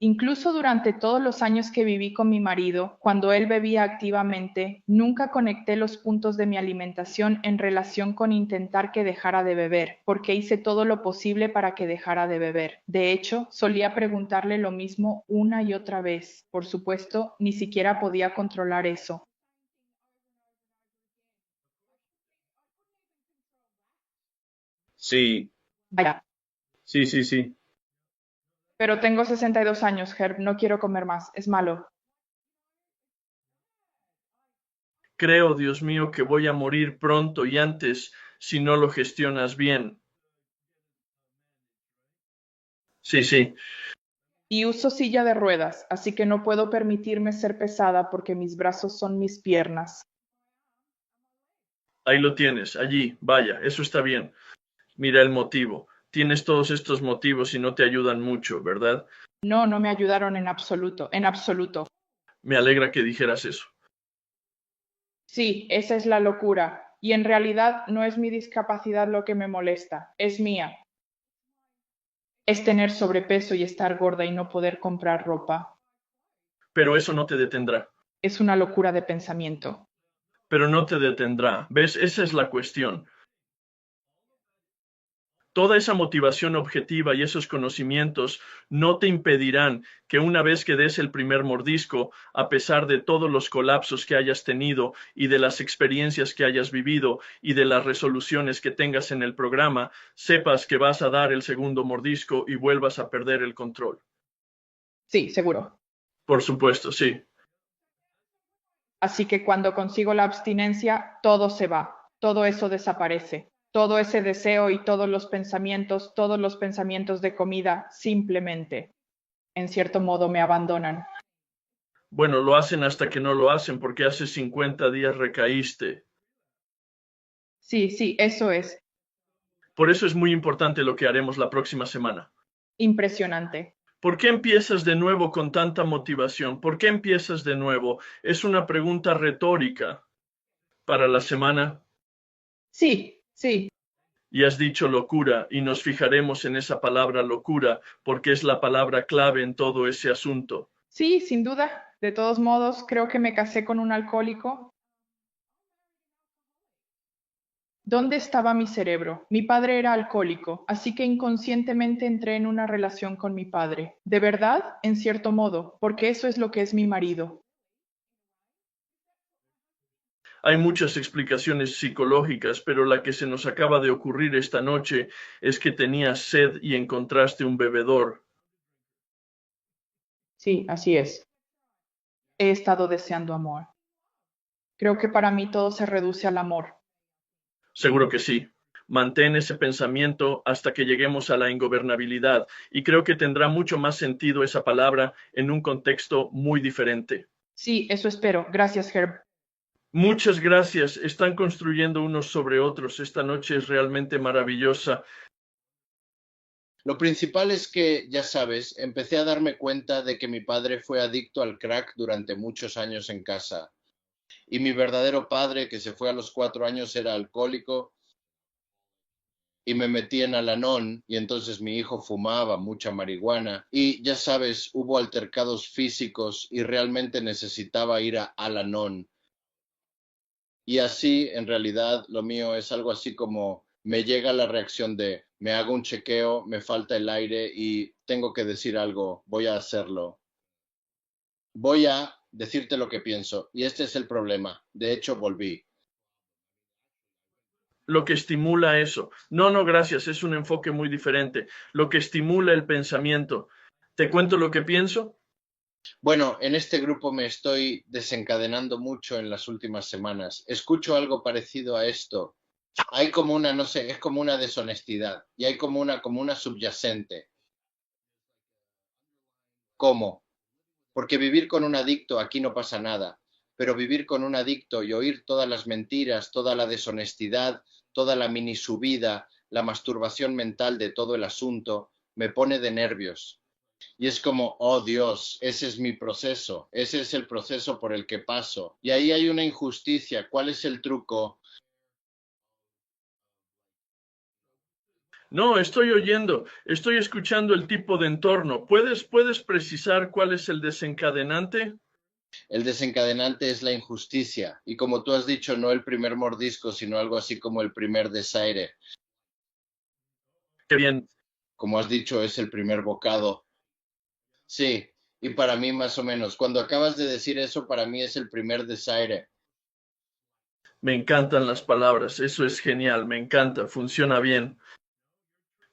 Incluso durante todos los años que viví con mi marido, cuando él bebía activamente, nunca conecté los puntos de mi alimentación en relación con intentar que dejara de beber, porque hice todo lo posible para que dejara de beber. De hecho, solía preguntarle lo mismo una y otra vez. Por supuesto, ni siquiera podía controlar eso. Sí, Vaya. sí. Pero tengo 62 años, Herb, no quiero comer más, es malo. Creo, Dios mío, que voy a morir pronto y antes si no lo gestionas bien. Sí. Y uso silla de ruedas, así que no puedo permitirme ser pesada porque mis brazos son mis piernas. Ahí lo tienes, allí, vaya, eso está bien. Mira el motivo. Tienes todos estos motivos y no te ayudan mucho, ¿verdad? No, no me ayudaron en absoluto, en absoluto. Me alegra que dijeras eso. Sí, esa es la locura. Y en realidad no es mi discapacidad lo que me molesta, es mía. Es tener sobrepeso y estar gorda y no poder comprar ropa. Pero eso no te detendrá. Es una locura de pensamiento. Pero no te detendrá. ¿Ves? Esa es la cuestión. Toda esa motivación objetiva y esos conocimientos no te impedirán que una vez que des el primer mordisco, a pesar de todos los colapsos que hayas tenido y de las experiencias que hayas vivido y de las resoluciones que tengas en el programa, sepas que vas a dar el segundo mordisco y vuelvas a perder el control. Sí, seguro. Por supuesto, sí. Así que cuando consigo la abstinencia, todo se va, todo eso desaparece. Todo ese deseo y todos los pensamientos de comida, simplemente, en cierto modo, me abandonan. Bueno, lo hacen hasta que no lo hacen porque hace 50 días recaíste. Sí, eso es. Por eso es muy importante lo que haremos la próxima semana. Impresionante. ¿Por qué empiezas de nuevo con tanta motivación? ¿Por qué empiezas de nuevo? Es una pregunta retórica para la semana. Sí, sí. Y has dicho locura, y nos fijaremos en esa palabra locura, porque es la palabra clave en todo ese asunto. Sí, sin duda. De todos modos, creo que me casé con un alcohólico. ¿Dónde estaba mi cerebro? Mi padre era alcohólico, así que inconscientemente entré en una relación con mi padre. ¿De verdad? En cierto modo, porque eso es lo que es mi marido. Hay muchas explicaciones psicológicas, pero la que se nos acaba de ocurrir esta noche es que tenías sed y encontraste un bebedor. Sí, así es. He estado deseando amor. Creo que para mí todo se reduce al amor. Seguro que sí. Mantén ese pensamiento hasta que lleguemos a la ingobernabilidad, y creo que tendrá mucho más sentido esa palabra en un contexto muy diferente. Sí, eso espero. Gracias, Herb. Muchas gracias. Están construyendo unos sobre otros. Esta noche es realmente maravillosa. Lo principal es que, ya sabes, empecé a darme cuenta de que mi padre fue adicto al crack durante muchos años en casa. Y mi verdadero padre, que se fue a los 4 años, era alcohólico y me metí en Al-Anon, y entonces mi hijo fumaba mucha marihuana y, ya sabes, hubo altercados físicos y realmente necesitaba ir a Al-Anon. Y así, en realidad, lo mío es algo así como me llega la reacción de me hago un chequeo, me falta el aire y tengo que decir algo, voy a hacerlo. Voy a decirte lo que pienso, y este es el problema. De hecho, volví. Lo que estimula eso. No, no, gracias. Es un enfoque muy diferente. Lo que estimula el pensamiento. ¿Te cuento lo que pienso? Bueno, en este grupo me estoy desencadenando mucho en las últimas semanas. Escucho algo parecido a esto. Hay como una, no sé, es como una deshonestidad y hay como una subyacente. ¿Cómo? Porque vivir con un adicto aquí no pasa nada, pero vivir con un adicto y oír todas las mentiras, toda la deshonestidad, toda la mini subida, la masturbación mental de todo el asunto, me pone de nervios. Y es como, oh Dios, ese es mi proceso, ese es el proceso por el que paso. Y ahí hay una injusticia. ¿Cuál es el truco? No, estoy oyendo, estoy escuchando el tipo de entorno. ¿Puedes precisar cuál es el desencadenante? El desencadenante es la injusticia. Y como tú has dicho, no el primer mordisco, sino algo así como el primer desaire. Qué bien. Como has dicho, es el primer bocado. Sí, y para mí más o menos. Cuando acabas de decir eso, para mí es el primer desaire. Me encantan las palabras, eso es genial, me encanta, funciona bien.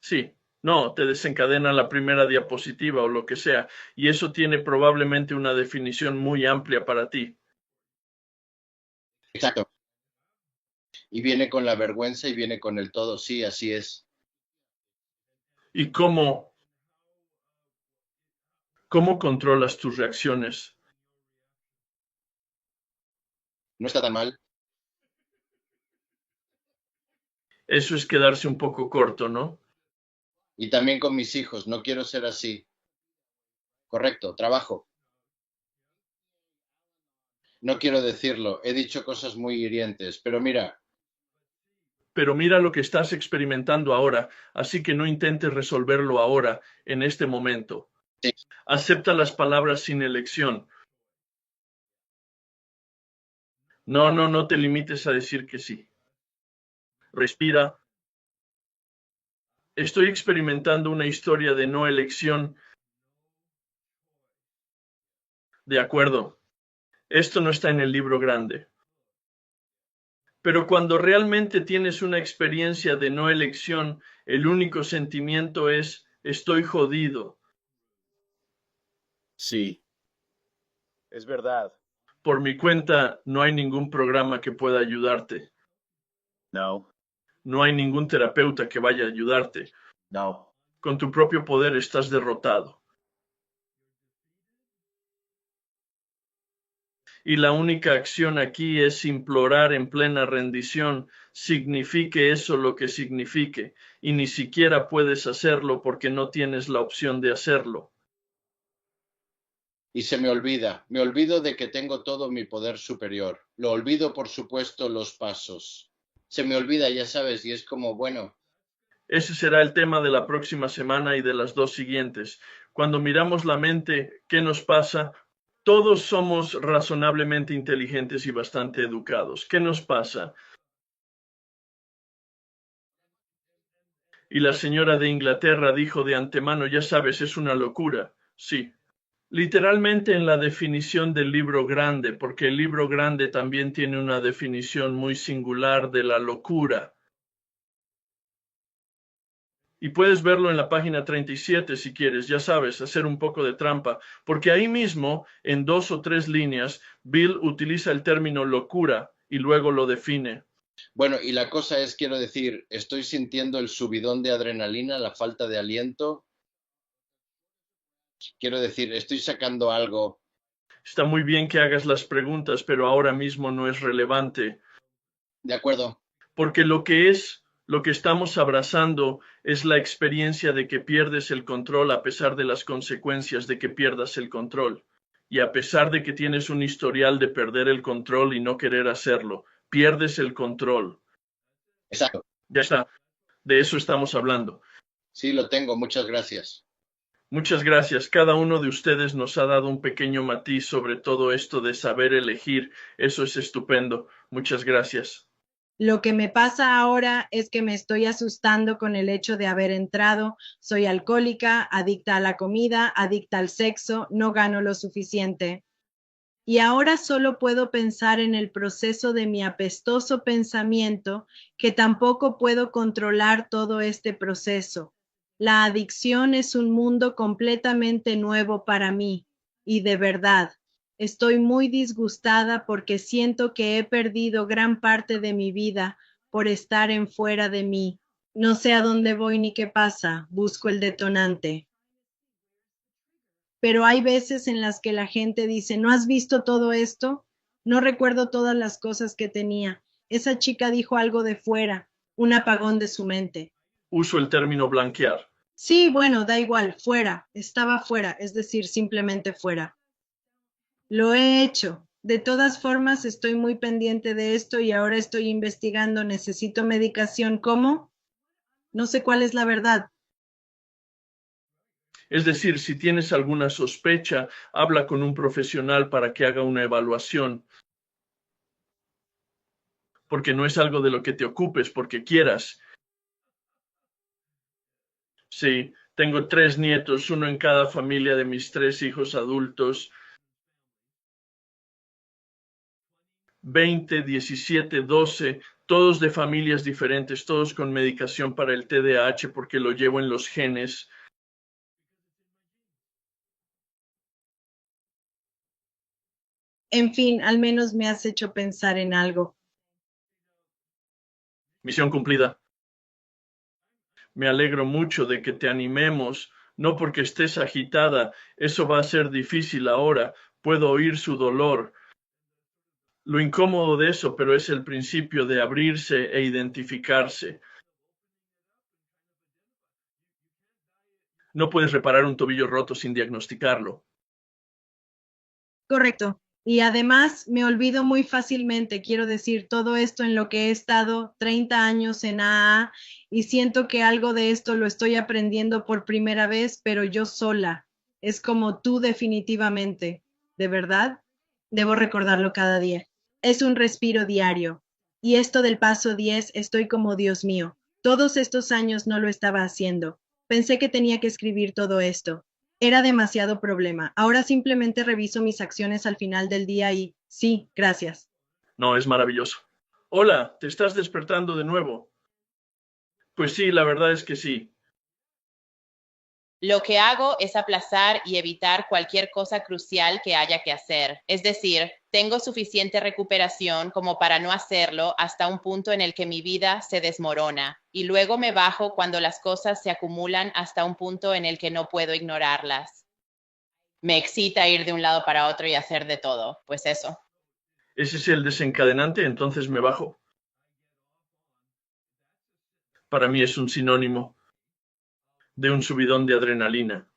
Sí, no, te desencadena la primera diapositiva o lo que sea, y eso tiene probablemente una definición muy amplia para ti. Exacto. Y viene con la vergüenza y viene con el todo. Sí, así es. ¿Y cómo controlas tus reacciones? No está tan mal. Eso es quedarse un poco corto, ¿no? Y también con mis hijos. No quiero ser así. Correcto, trabajo. No quiero decirlo. He dicho cosas muy hirientes, pero mira. Pero mira lo que estás experimentando ahora, así que no intentes resolverlo ahora, en este momento. Sí. Acepta las palabras sin elección. No te limites a decir que sí. Respira. Estoy experimentando una historia de no elección. De acuerdo. Esto no está en el libro grande. Pero cuando realmente tienes una experiencia de no elección, el único sentimiento es estoy jodido. Sí. Es verdad. Por mi cuenta, no hay ningún programa que pueda ayudarte. No. No hay ningún terapeuta que vaya a ayudarte. No. Con tu propio poder estás derrotado. Y la única acción aquí es implorar en plena rendición, signifique eso lo que signifique, y ni siquiera puedes hacerlo porque no tienes la opción de hacerlo. Y se me olvido de que tengo todo mi poder superior. Lo olvido, por supuesto, los pasos. Se me olvida, ya sabes, y es como, bueno. Ese será el tema de la próxima semana y de las dos siguientes. Cuando miramos la mente, ¿qué nos pasa? Todos somos razonablemente inteligentes y bastante educados. ¿Qué nos pasa? Y la señora de Inglaterra dijo de antemano, ya sabes, es una locura. Sí. Literalmente en la definición del libro grande, porque el libro grande también tiene una definición muy singular de la locura. Y puedes verlo en la página 37 si quieres, ya sabes, hacer un poco de trampa, porque ahí mismo, en 2 o 3 líneas, Bill utiliza el término locura y luego lo define. Bueno, y la cosa es, quiero decir, estoy sintiendo el subidón de adrenalina, la falta de aliento. Quiero decir, estoy sacando algo. Está muy bien que hagas las preguntas, pero ahora mismo no es relevante. De acuerdo. Porque lo que estamos abrazando es la experiencia de que pierdes el control a pesar de las consecuencias de que pierdas el control. Y a pesar de que tienes un historial de perder el control y no querer hacerlo, pierdes el control. Exacto. Ya está. De eso estamos hablando. Sí, lo tengo. Muchas gracias. Muchas gracias. Cada uno de ustedes nos ha dado un pequeño matiz sobre todo esto de saber elegir. Eso es estupendo. Muchas gracias. Lo que me pasa ahora es que me estoy asustando con el hecho de haber entrado. Soy alcohólica, adicta a la comida, adicta al sexo, no gano lo suficiente. Y ahora solo puedo pensar en el proceso de mi apestoso pensamiento, que tampoco puedo controlar todo este proceso. La adicción es un mundo completamente nuevo para mí, y de verdad, estoy muy disgustada porque siento que he perdido gran parte de mi vida por estar en fuera de mí. No sé a dónde voy ni qué pasa, busco el detonante. Pero hay veces en las que la gente dice, ¿no has visto todo esto? No recuerdo todas las cosas que tenía. Esa chica dijo algo de fuera, un apagón de su mente. Uso el término blanquear. Sí, bueno, da igual, fuera, estaba fuera, es decir, simplemente fuera. Lo he hecho. De todas formas, estoy muy pendiente de esto y ahora estoy investigando. ¿Necesito medicación? ¿Cómo? No sé cuál es la verdad. Es decir, si tienes alguna sospecha, habla con un profesional para que haga una evaluación. Porque no es algo de lo que te ocupes porque quieras. Sí, tengo 3 nietos, uno en cada familia de mis 3 hijos adultos. 20, 17, 12, todos de familias diferentes, todos con medicación para el TDAH porque lo llevo en los genes. En fin, al menos me has hecho pensar en algo. Misión cumplida. Me alegro mucho de que te animemos, no porque estés agitada, eso va a ser difícil ahora, puedo oír su dolor. Lo incómodo de eso, pero es el principio de abrirse e identificarse. No puedes reparar un tobillo roto sin diagnosticarlo. Correcto. Y además me olvido muy fácilmente, quiero decir, todo esto en lo que he estado 30 años en AA y siento que algo de esto lo estoy aprendiendo por primera vez, pero yo sola. Es como tú definitivamente. ¿De verdad? Debo recordarlo cada día. Es un respiro diario. Y esto del paso 10, estoy como Dios mío. Todos estos años no lo estaba haciendo. Pensé que tenía que escribir todo esto. Era demasiado problema. Ahora simplemente reviso mis acciones al final del día y sí, gracias. No, es maravilloso. Hola, ¿te estás despertando de nuevo? Pues sí, la verdad es que sí. Lo que hago es aplazar y evitar cualquier cosa crucial que haya que hacer. Es decir, tengo suficiente recuperación como para no hacerlo hasta un punto en el que mi vida se desmorona. Y luego me bajo cuando las cosas se acumulan hasta un punto en el que no puedo ignorarlas. Me excita ir de un lado para otro y hacer de todo, pues eso. ¿Ese es el desencadenante? Entonces me bajo. Para mí es un sinónimo de un subidón de adrenalina.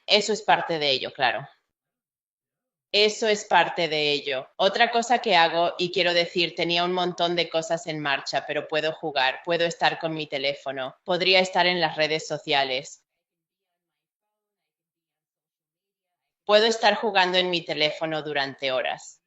Eso es parte de ello, claro. Eso es parte de ello. Otra cosa que hago, y quiero decir, tenía un montón de cosas en marcha, pero puedo jugar, puedo estar con mi teléfono, podría estar en las redes sociales. Puedo estar jugando en mi teléfono durante horas.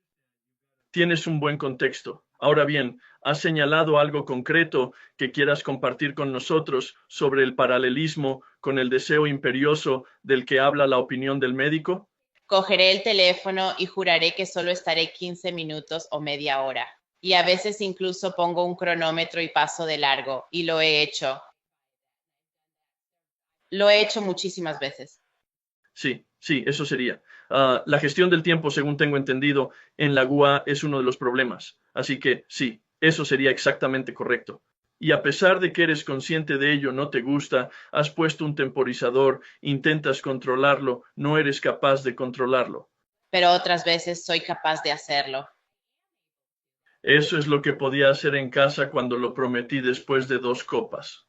Tienes un buen contexto. Ahora bien, ¿has señalado algo concreto que quieras compartir con nosotros sobre el paralelismo con el deseo imperioso del que habla la opinión del médico? Cogeré el teléfono y juraré que solo estaré 15 minutos o media hora. Y a veces incluso pongo un cronómetro y paso de largo. Y lo he hecho. Lo he hecho muchísimas veces. Sí, eso sería. La gestión del tiempo, según tengo entendido, en la GUA es uno de los problemas. Así que sí, eso sería exactamente correcto. Y a pesar de que eres consciente de ello, no te gusta, has puesto un temporizador, intentas controlarlo, no eres capaz de controlarlo. Pero otras veces soy capaz de hacerlo. Eso es lo que podía hacer en casa cuando lo prometí después de 2 copas.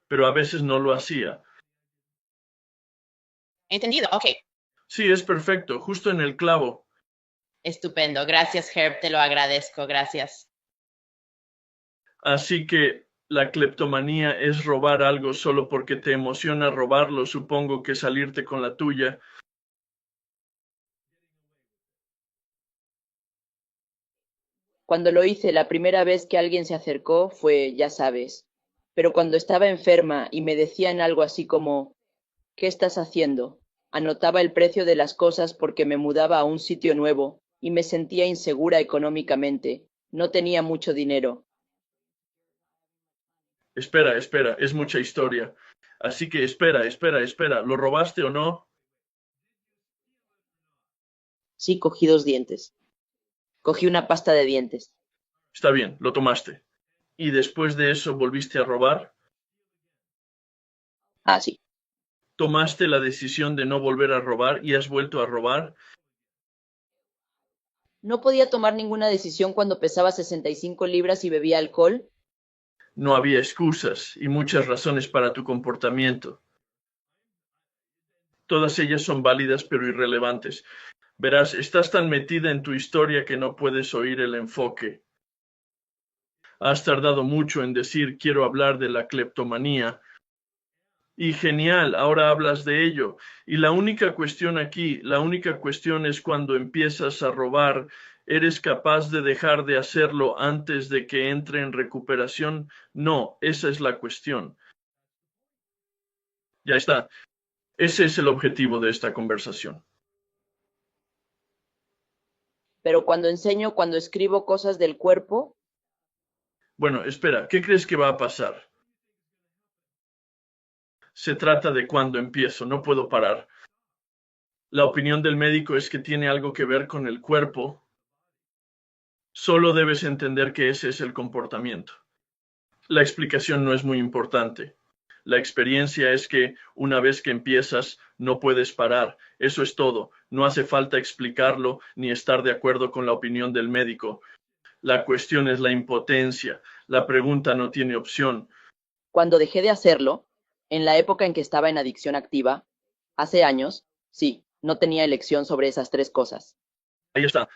Pero a veces no lo hacía. Entendido, ok. Sí, es perfecto, justo en el clavo. Estupendo, gracias Herb, te lo agradezco, gracias. Así que la cleptomanía es robar algo solo porque te emociona robarlo, supongo que salirte con la tuya. Cuando lo hice la primera vez que alguien se acercó fue, ya sabes, pero cuando estaba enferma y me decían algo así como, ¿qué estás haciendo? Anotaba el precio de las cosas porque me mudaba a un sitio nuevo y me sentía insegura económicamente. No tenía mucho dinero. Espera, es mucha historia. Así que espera, ¿lo robaste o no? Sí, cogí 2 dientes. Cogí una pasta de dientes. Está bien, lo tomaste. ¿Y después de eso volviste a robar? Ah, sí. ¿Tomaste la decisión de no volver a robar y has vuelto a robar? ¿No podía tomar ninguna decisión cuando pesaba 65 libras y bebía alcohol? No había excusas y muchas razones para tu comportamiento. Todas ellas son válidas pero irrelevantes. Verás, estás tan metida en tu historia que no puedes oír el enfoque. Has tardado mucho en decir quiero hablar de la cleptomanía. Y genial, ahora hablas de ello. Y la única cuestión es cuando empiezas a robar, ¿eres capaz de dejar de hacerlo antes de que entre en recuperación? No, esa es la cuestión. Ya está. Ese es el objetivo de esta conversación. Pero cuando escribo cosas del cuerpo... Bueno, espera, ¿qué crees que va a pasar? Se trata de cuándo empiezo, no puedo parar. La opinión del médico es que tiene algo que ver con el cuerpo. Solo debes entender que ese es el comportamiento. La explicación no es muy importante. La experiencia es que una vez que empiezas, no puedes parar. Eso es todo. No hace falta explicarlo ni estar de acuerdo con la opinión del médico. La cuestión es la impotencia. La pregunta no tiene opción. Cuando dejé de hacerlo, en la época en que estaba en adicción activa, hace años, sí, no tenía elección sobre esas 3 cosas. Ahí está.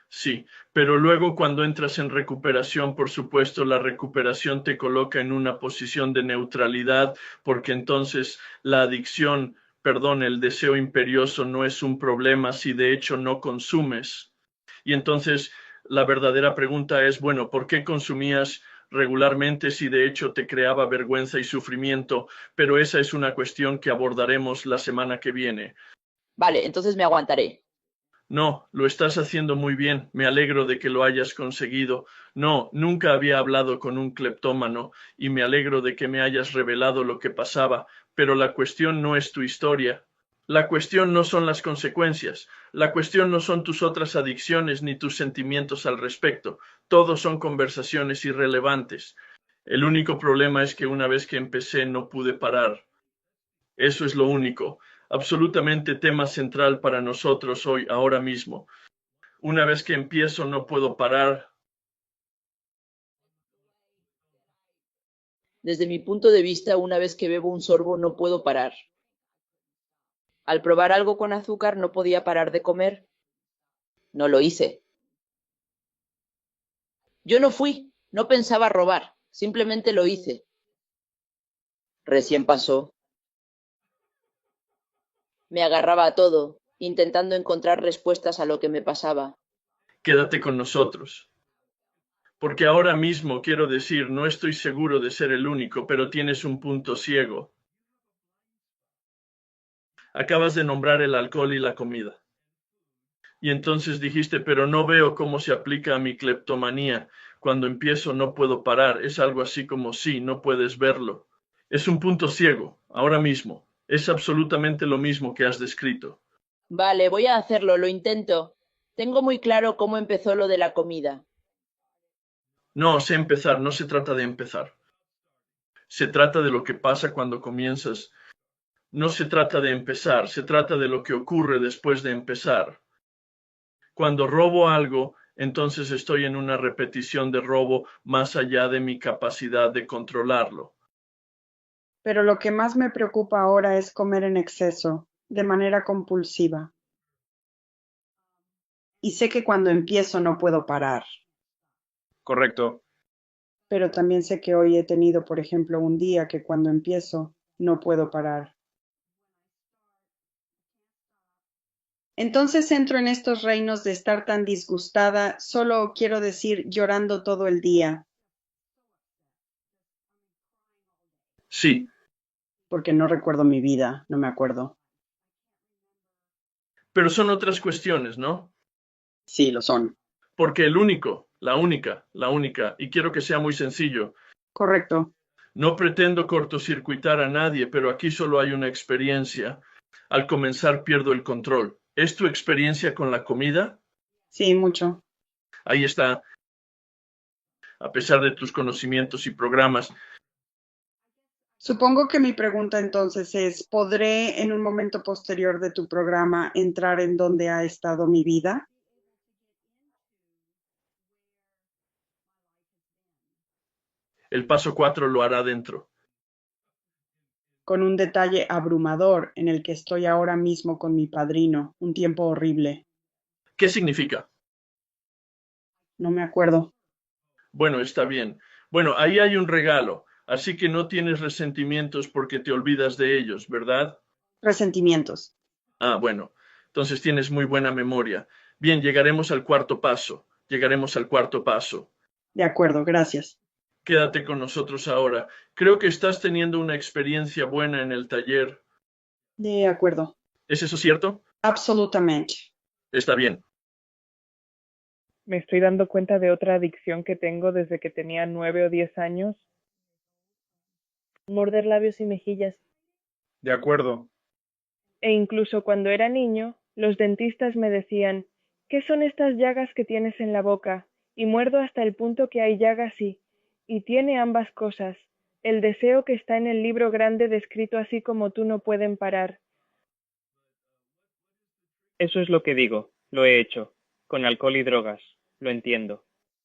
Sí, pero luego cuando entras en recuperación, por supuesto, la recuperación te coloca en una posición de neutralidad, porque entonces la adicción, el deseo imperioso no es un problema si de hecho no consumes. Y entonces la verdadera pregunta es, bueno, ¿por qué consumías regularmente si de hecho te creaba vergüenza y sufrimiento? Pero esa es una cuestión que abordaremos la semana que viene. Vale, entonces me aguantaré. No, lo estás haciendo muy bien. Me alegro de que lo hayas conseguido. No, nunca había hablado con un cleptómano y me alegro de que me hayas revelado lo que pasaba, pero la cuestión no es tu historia. La cuestión no son las consecuencias. La cuestión no son tus otras adicciones ni tus sentimientos al respecto. Todos son conversaciones irrelevantes. El único problema es que una vez que empecé no pude parar. Eso es lo único. Absolutamente tema central para nosotros hoy, ahora mismo. Una vez que empiezo no puedo parar. Desde mi punto de vista, una vez que bebo un sorbo no puedo parar. Al probar algo con azúcar no podía parar de comer. No lo hice. Yo no fui, no pensaba robar, simplemente lo hice. Recién pasó. Me agarraba a todo, intentando encontrar respuestas a lo que me pasaba. Quédate con nosotros. Porque ahora mismo, quiero decir, no estoy seguro de ser el único, pero tienes un punto ciego. Acabas de nombrar el alcohol y la comida. Y entonces dijiste, pero no veo cómo se aplica a mi cleptomanía. Cuando empiezo no puedo parar. Es algo así como sí, no puedes verlo. Es un punto ciego, ahora mismo. Es absolutamente lo mismo que has descrito. Vale, voy a hacerlo, lo intento. Tengo muy claro cómo empezó lo de la comida. No, sé empezar, no se trata de empezar. Se trata de lo que pasa cuando comienzas. No se trata de empezar, se trata de lo que ocurre después de empezar. Cuando robo algo, entonces estoy en una repetición de robo más allá de mi capacidad de controlarlo. Pero lo que más me preocupa ahora es comer en exceso, de manera compulsiva. Y sé que cuando empiezo no puedo parar. Correcto. Pero también sé que hoy he tenido, por ejemplo, un día que cuando empiezo no puedo parar. Entonces entro en estos reinos de estar tan disgustada, solo quiero decir llorando todo el día. Sí. Porque no recuerdo mi vida, no me acuerdo. Pero son otras cuestiones, ¿no? Sí, lo son. Porque la única, y quiero que sea muy sencillo. Correcto. No pretendo cortocircuitar a nadie, pero aquí solo hay una experiencia. Al comenzar pierdo el control. ¿Es tu experiencia con la comida? Sí, mucho. Ahí está. A pesar de tus conocimientos y programas. Supongo que mi pregunta entonces es, ¿podré en un momento posterior de tu programa entrar en donde ha estado mi vida? El paso 4 lo hará dentro. Con un detalle abrumador en el que estoy ahora mismo con mi padrino, un tiempo horrible. ¿Qué significa? No me acuerdo. Bueno, está bien. Bueno, ahí hay un regalo, así que no tienes resentimientos porque te olvidas de ellos, ¿verdad? Resentimientos. Ah, bueno, entonces tienes muy buena memoria. Bien, llegaremos al cuarto paso. De acuerdo, gracias. Quédate con nosotros ahora. Creo que estás teniendo una experiencia buena en el taller. De acuerdo. ¿Es eso cierto? Absolutamente. Está bien. Me estoy dando cuenta de otra adicción que tengo desde que tenía 9 o 10 años. Morder labios y mejillas. De acuerdo. E incluso cuando era niño, los dentistas me decían, ¿qué son estas llagas que tienes en la boca? Y muerdo hasta el punto que hay llagas y tiene ambas cosas. El deseo que está en el libro grande descrito así como tú no pueden parar. Eso es lo que digo. Lo he hecho. Con alcohol y drogas. Lo entiendo.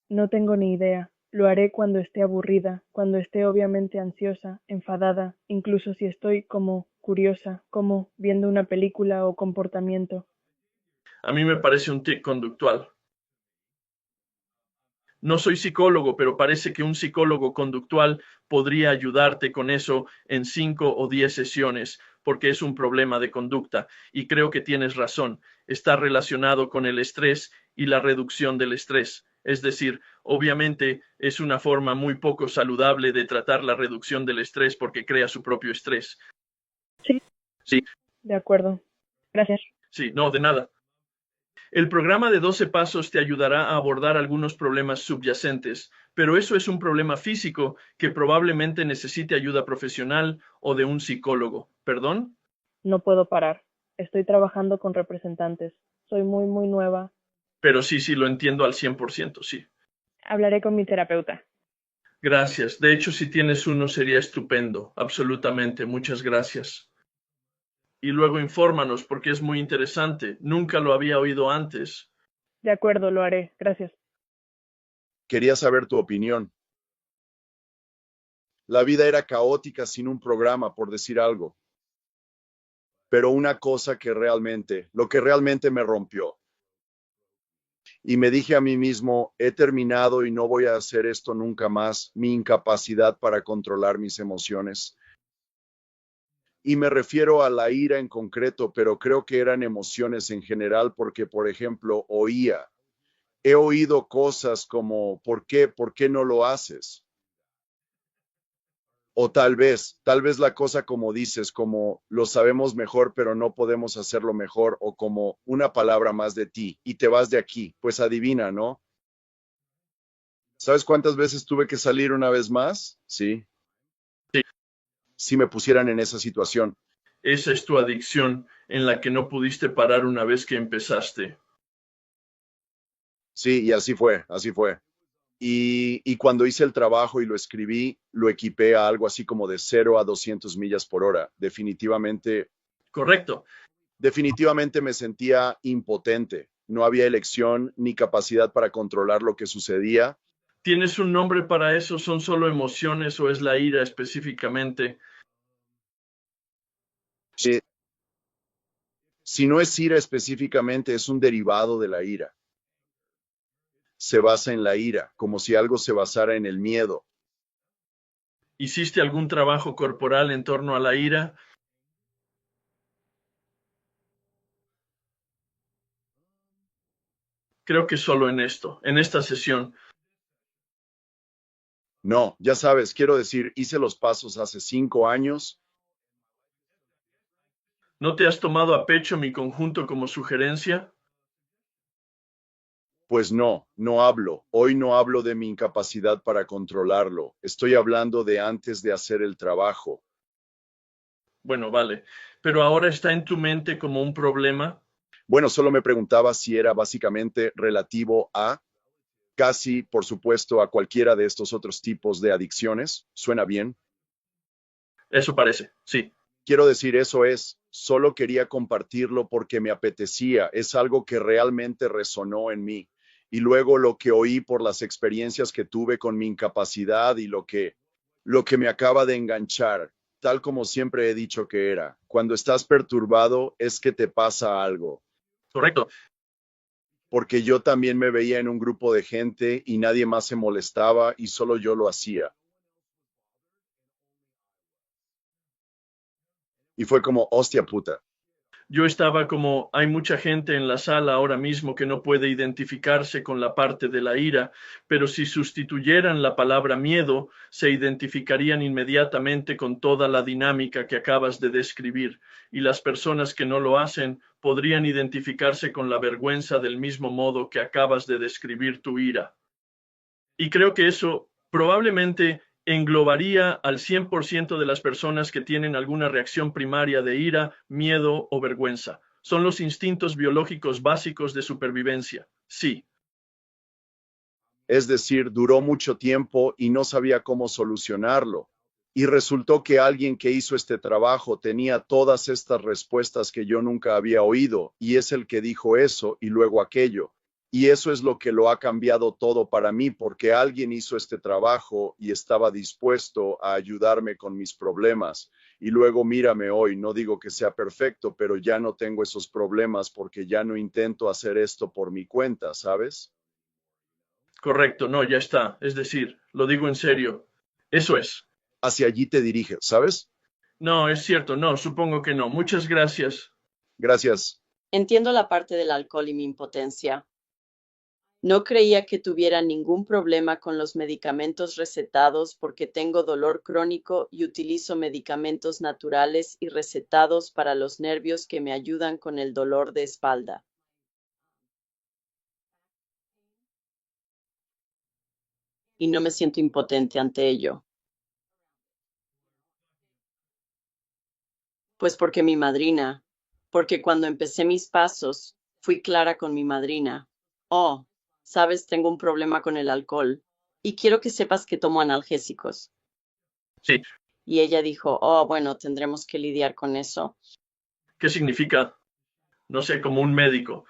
No tengo ni idea. Lo haré cuando esté aburrida, cuando esté obviamente ansiosa, enfadada, incluso si estoy como curiosa, como viendo una película o comportamiento. A mí me parece un tic conductual. No soy psicólogo, pero parece que un psicólogo conductual podría ayudarte con eso en 5 o 10 sesiones, porque es un problema de conducta. Y creo que tienes razón. Está relacionado con el estrés y la reducción del estrés. Es decir, obviamente es una forma muy poco saludable de tratar la reducción del estrés porque crea su propio estrés. Sí. Sí. De acuerdo. Gracias. Sí, no, de nada. El programa de 12 pasos te ayudará a abordar algunos problemas subyacentes, pero eso es un problema físico que probablemente necesite ayuda profesional o de un psicólogo. ¿Perdón? No puedo parar. Estoy trabajando con representantes. Soy muy nueva. Pero sí, lo entiendo al 100%, sí. Hablaré con mi terapeuta. Gracias. De hecho, si tienes uno sería estupendo. Absolutamente. Muchas gracias. Y luego infórmanos porque es muy interesante. Nunca lo había oído antes. De acuerdo, lo haré. Gracias. Quería saber tu opinión. La vida era caótica sin un programa, por decir algo. Pero una cosa lo que realmente me rompió. Y me dije a mí mismo, he terminado y no voy a hacer esto nunca más, mi incapacidad para controlar mis emociones. Y me refiero a la ira en concreto, pero creo que eran emociones en general porque, por ejemplo, he oído cosas como, ¿por qué? ¿Por qué no lo haces? O tal vez la cosa como dices, como lo sabemos mejor, pero no podemos hacerlo mejor, o como una palabra más de ti y te vas de aquí. Pues adivina, ¿no? ¿Sabes cuántas veces tuve que salir una vez más? Sí. Sí. Si me pusieran en esa situación. Esa es tu adicción en la que no pudiste parar una vez que empezaste. Sí, y así fue, así fue. Y cuando hice el trabajo y lo escribí, lo equipé a algo así como de 0 a 200 millas por hora. Definitivamente. Correcto. Definitivamente me sentía impotente. No había elección ni capacidad para controlar lo que sucedía. ¿Tienes un nombre para eso? ¿Son solo emociones o es la ira específicamente? Si no es ira específicamente, es un derivado de la ira. Se basa en la ira, como si algo se basara en el miedo. ¿Hiciste algún trabajo corporal en torno a la ira? Creo que solo en esta sesión. No, ya sabes, quiero decir, hice los pasos hace 5 años. ¿No te has tomado a pecho mi conjunto como sugerencia? Pues no hablo. Hoy no hablo de mi incapacidad para controlarlo. Estoy hablando de antes de hacer el trabajo. Bueno, vale. ¿Pero ahora está en tu mente como un problema? Bueno, solo me preguntaba si era básicamente relativo a, casi, por supuesto, a cualquiera de estos otros tipos de adicciones. ¿Suena bien? Eso parece, sí. Quiero decir, solo quería compartirlo porque me apetecía. Es algo que realmente resonó en mí. Y luego lo que oí por las experiencias que tuve con mi incapacidad y lo que me acaba de enganchar, tal como siempre he dicho que era. Cuando estás perturbado es que te pasa algo. Correcto. Porque yo también me veía en un grupo de gente y nadie más se molestaba y solo yo lo hacía. Y fue como, hostia puta. Yo estaba como, hay mucha gente en la sala ahora mismo que no puede identificarse con la parte de la ira, pero si sustituyeran la palabra miedo, se identificarían inmediatamente con toda la dinámica que acabas de describir, y las personas que no lo hacen podrían identificarse con la vergüenza del mismo modo que acabas de describir tu ira. Y creo que eso probablemente englobaría al 100% de las personas que tienen alguna reacción primaria de ira, miedo o vergüenza. Son los instintos biológicos básicos de supervivencia. Sí. Es decir, duró mucho tiempo y no sabía cómo solucionarlo. Y resultó que alguien que hizo este trabajo tenía todas estas respuestas que yo nunca había oído, y es el que dijo eso y luego aquello. Y eso es lo que lo ha cambiado todo para mí, porque alguien hizo este trabajo y estaba dispuesto a ayudarme con mis problemas. Y luego mírame hoy, no digo que sea perfecto, pero ya no tengo esos problemas porque ya no intento hacer esto por mi cuenta, ¿sabes? Correcto, no, ya está. Es decir, lo digo en serio. Eso es. Hacia allí te diriges, ¿sabes? No, es cierto, no, supongo que no. Muchas gracias. Gracias. Entiendo la parte del alcohol y mi impotencia. No creía que tuviera ningún problema con los medicamentos recetados porque tengo dolor crónico y utilizo medicamentos naturales y recetados para los nervios que me ayudan con el dolor de espalda. Y no me siento impotente ante ello. Pues porque mi madrina, porque cuando empecé mis pasos, fui clara con mi madrina. Oh, sabes, tengo un problema con el alcohol y quiero que sepas que tomo analgésicos. Sí. Y ella dijo, oh, bueno, tendremos que lidiar con eso. ¿Qué significa? No sé, como un médico.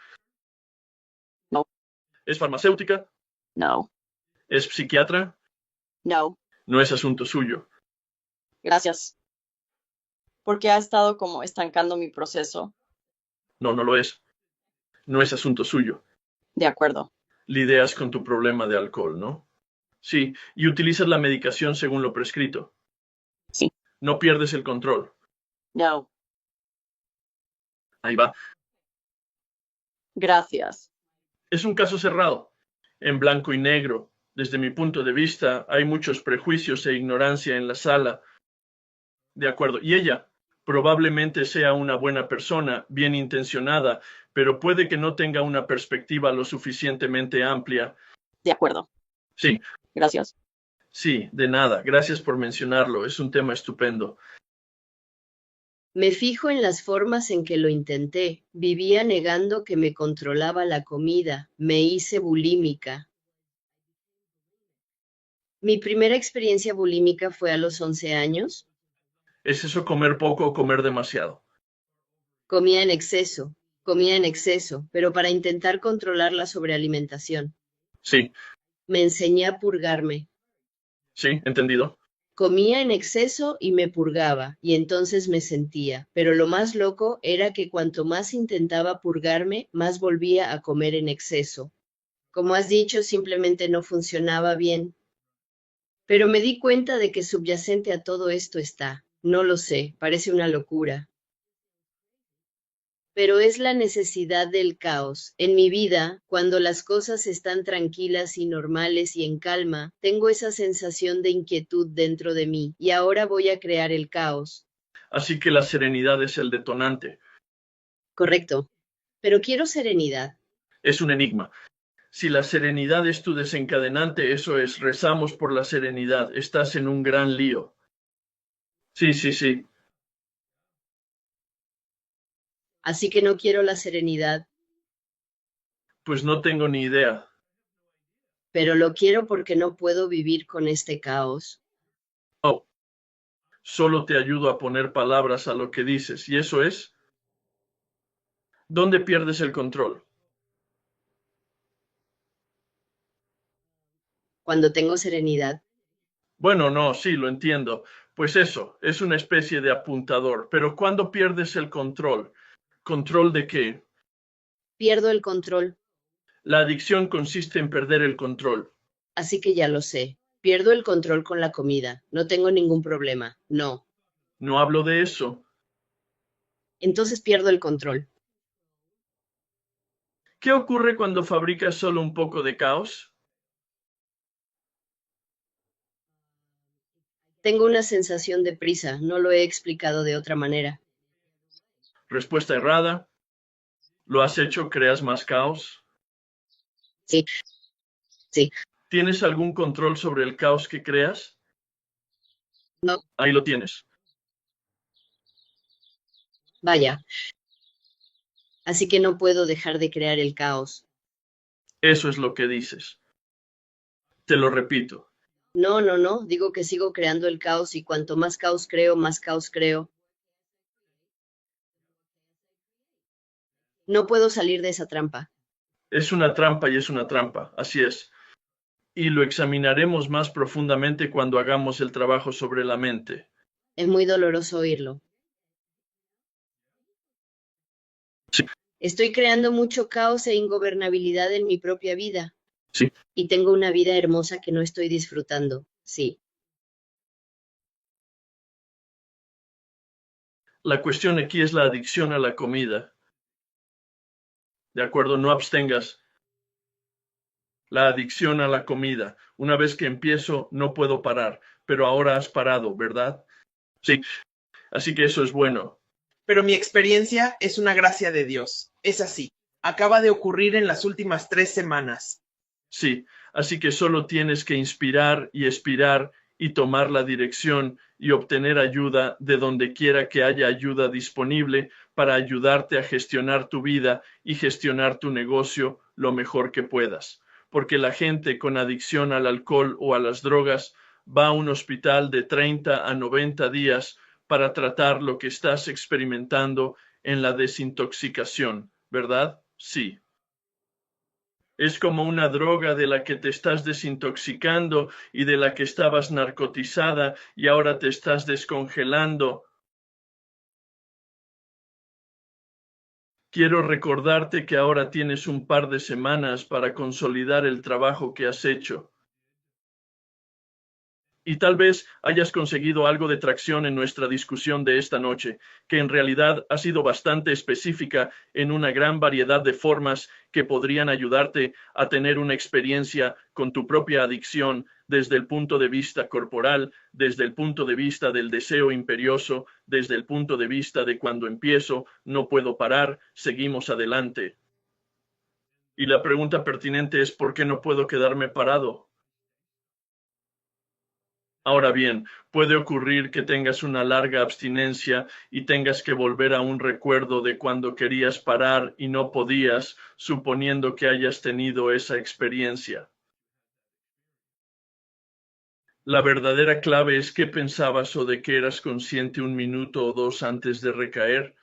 No, ¿Es farmacéutica? No, ¿Es psiquiatra? no, No es asunto suyo. gracias. Porque ha estado como estancando mi proceso. No, no lo es. No es asunto suyo. De acuerdo. Lidias con tu problema de alcohol, ¿no? Sí, y utilizas la medicación según lo prescrito. Sí. No pierdes el control. No, Ahí va. gracias. Es un caso cerrado, en blanco y negro. Desde mi punto de vista, hay muchos prejuicios e ignorancia en la sala. De acuerdo. Y ella probablemente sea una buena persona, bien intencionada, pero puede que no tenga una perspectiva lo suficientemente amplia. De acuerdo. Sí, Gracias. sí, de nada. Gracias por mencionarlo. Es un tema estupendo. Me fijo en las formas en que lo intenté. Vivía negando que me controlaba la comida. Me hice bulímica. Mi primera experiencia bulímica fue a los 11 años. ¿Es eso comer poco o comer demasiado? Comía en exceso, pero para intentar controlar la sobrealimentación. Sí, Me enseñé a purgarme. sí, entendido. Comía en exceso y me purgaba, y entonces me sentía, pero lo más loco era que cuanto más intentaba purgarme, más volvía a comer en exceso. Como has dicho, simplemente no funcionaba bien. Pero me di cuenta de que subyacente a todo esto está, no lo sé, parece una locura. Pero es la necesidad del caos. En mi vida, cuando las cosas están tranquilas y normales y en calma, tengo esa sensación de inquietud dentro de mí, y ahora voy a crear el caos. Así que la serenidad es el detonante. Correcto. Pero quiero serenidad. Es un enigma. Si la serenidad es tu desencadenante, eso es, rezamos por la serenidad. Estás en un gran lío. Sí, sí, sí. Así que no quiero la serenidad, Pues no tengo ni idea. pero lo quiero porque no puedo vivir con este caos. Oh, solo te ayudo a poner palabras a lo que dices, y eso es, ¿dónde pierdes el control? Cuando tengo serenidad, Bueno, no, sí, lo entiendo. Pues eso, es una especie de apuntador. Pero ¿cuándo pierdes el control? ¿Control de qué? pierdo el control, La adicción consiste en perder el control. así que ya lo sé. Pierdo el control con la comida. No tengo ningún problema. No. No hablo de eso. Entonces pierdo el control. ¿Qué ocurre cuando fabricas solo un poco de caos? Tengo una sensación de prisa. No lo he explicado de otra manera. Respuesta errada. ¿Lo has hecho? ¿Creas más caos? Sí. Sí. ¿Tienes algún control sobre el caos que creas? No. Ahí lo tienes. Vaya. Así que no puedo dejar de crear el caos. Eso es lo que dices. Te lo repito. No, no, no. Digo que sigo creando el caos y cuanto más caos creo, más caos creo. No puedo salir de esa trampa. Es una trampa y es una trampa. Así es. Y lo examinaremos más profundamente cuando hagamos el trabajo sobre la mente. Es muy doloroso oírlo. Sí. Estoy creando mucho caos e ingobernabilidad en mi propia vida. Sí. Y tengo una vida hermosa que no estoy disfrutando. Sí. La cuestión aquí es la adicción a la comida. De acuerdo, no abstengas. La adicción a la comida. Una vez que empiezo, no puedo parar. Pero ahora has parado, ¿verdad? Sí. Así que eso es bueno. Pero mi experiencia es una gracia de Dios. Es así. Acaba de ocurrir en las últimas 3 semanas. Sí, así que solo tienes que inspirar y expirar y tomar la dirección y obtener ayuda de donde quiera que haya ayuda disponible para ayudarte a gestionar tu vida y gestionar tu negocio lo mejor que puedas. Porque la gente con adicción al alcohol o a las drogas va a un hospital de 30 a 90 días para tratar lo que estás experimentando en la desintoxicación, ¿verdad? Sí. Es como una droga de la que te estás desintoxicando y de la que estabas narcotizada y ahora te estás descongelando. Quiero recordarte que ahora tienes un par de semanas para consolidar el trabajo que has hecho. Y tal vez hayas conseguido algo de tracción en nuestra discusión de esta noche, que en realidad ha sido bastante específica en una gran variedad de formas que podrían ayudarte a tener una experiencia con tu propia adicción desde el punto de vista corporal, desde el punto de vista del deseo imperioso, desde el punto de vista de cuando empiezo, no puedo parar, seguimos adelante. Y la pregunta pertinente es ¿por qué no puedo quedarme parado? Ahora bien, puede ocurrir que tengas una larga abstinencia y tengas que volver a un recuerdo de cuando querías parar y no podías, suponiendo que hayas tenido esa experiencia. La verdadera clave es qué pensabas o de qué eras consciente un minuto o dos antes de recaer.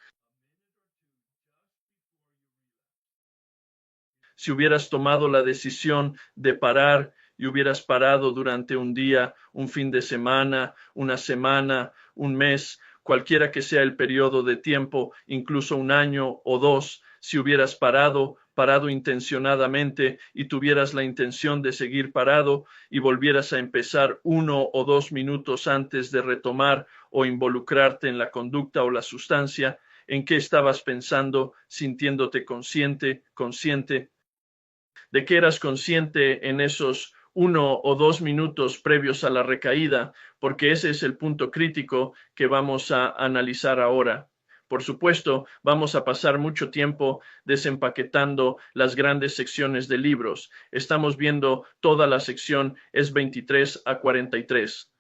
Si hubieras tomado la decisión de parar y hubieras parado durante un día, un fin de semana, una semana, un mes, cualquiera que sea el periodo de tiempo, incluso un año o dos, si hubieras parado intencionadamente y tuvieras la intención de seguir parado y volvieras a empezar 1 o 2 minutos antes de retomar o involucrarte en la conducta o la sustancia, ¿en qué estabas pensando, sintiéndote consciente? ¿De qué eras consciente en esos 1 o 2 minutos previos a la recaída? Porque ese es el punto crítico que vamos a analizar ahora. Por supuesto, vamos a pasar mucho tiempo desempaquetando las grandes secciones de libros. Estamos viendo toda la sección, es 23 a 43.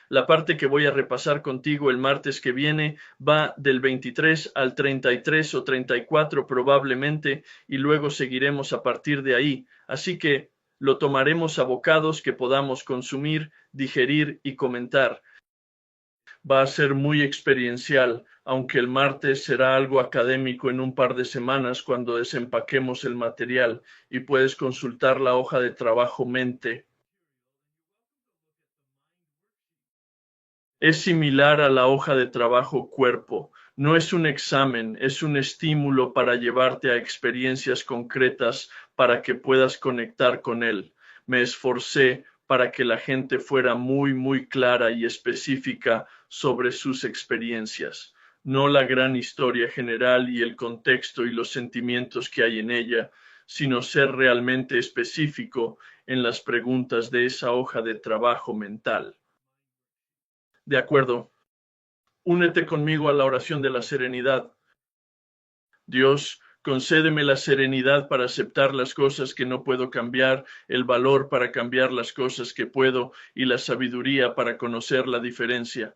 La parte que voy a repasar contigo el martes que viene va del 23 al 33 o 34 probablemente, y luego seguiremos a partir de ahí. Así que lo tomaremos a bocados que podamos consumir, digerir y comentar. Va a ser muy experiencial, aunque el martes será algo académico en un par de semanas cuando desempaquemos el material y puedes consultar la hoja de trabajo mente. Es similar a la hoja de trabajo cuerpo. No es un examen, es un estímulo para llevarte a experiencias concretas para que puedas conectar con él. Me esforcé para que la gente fuera muy clara y específica sobre sus experiencias, no la gran historia general y el contexto y los sentimientos que hay en ella, sino ser realmente específico en las preguntas de esa hoja de trabajo mental. De acuerdo. Únete conmigo a la oración de la serenidad. Dios, concédeme la serenidad para aceptar las cosas que no puedo cambiar, el valor para cambiar las cosas que puedo y la sabiduría para conocer la diferencia.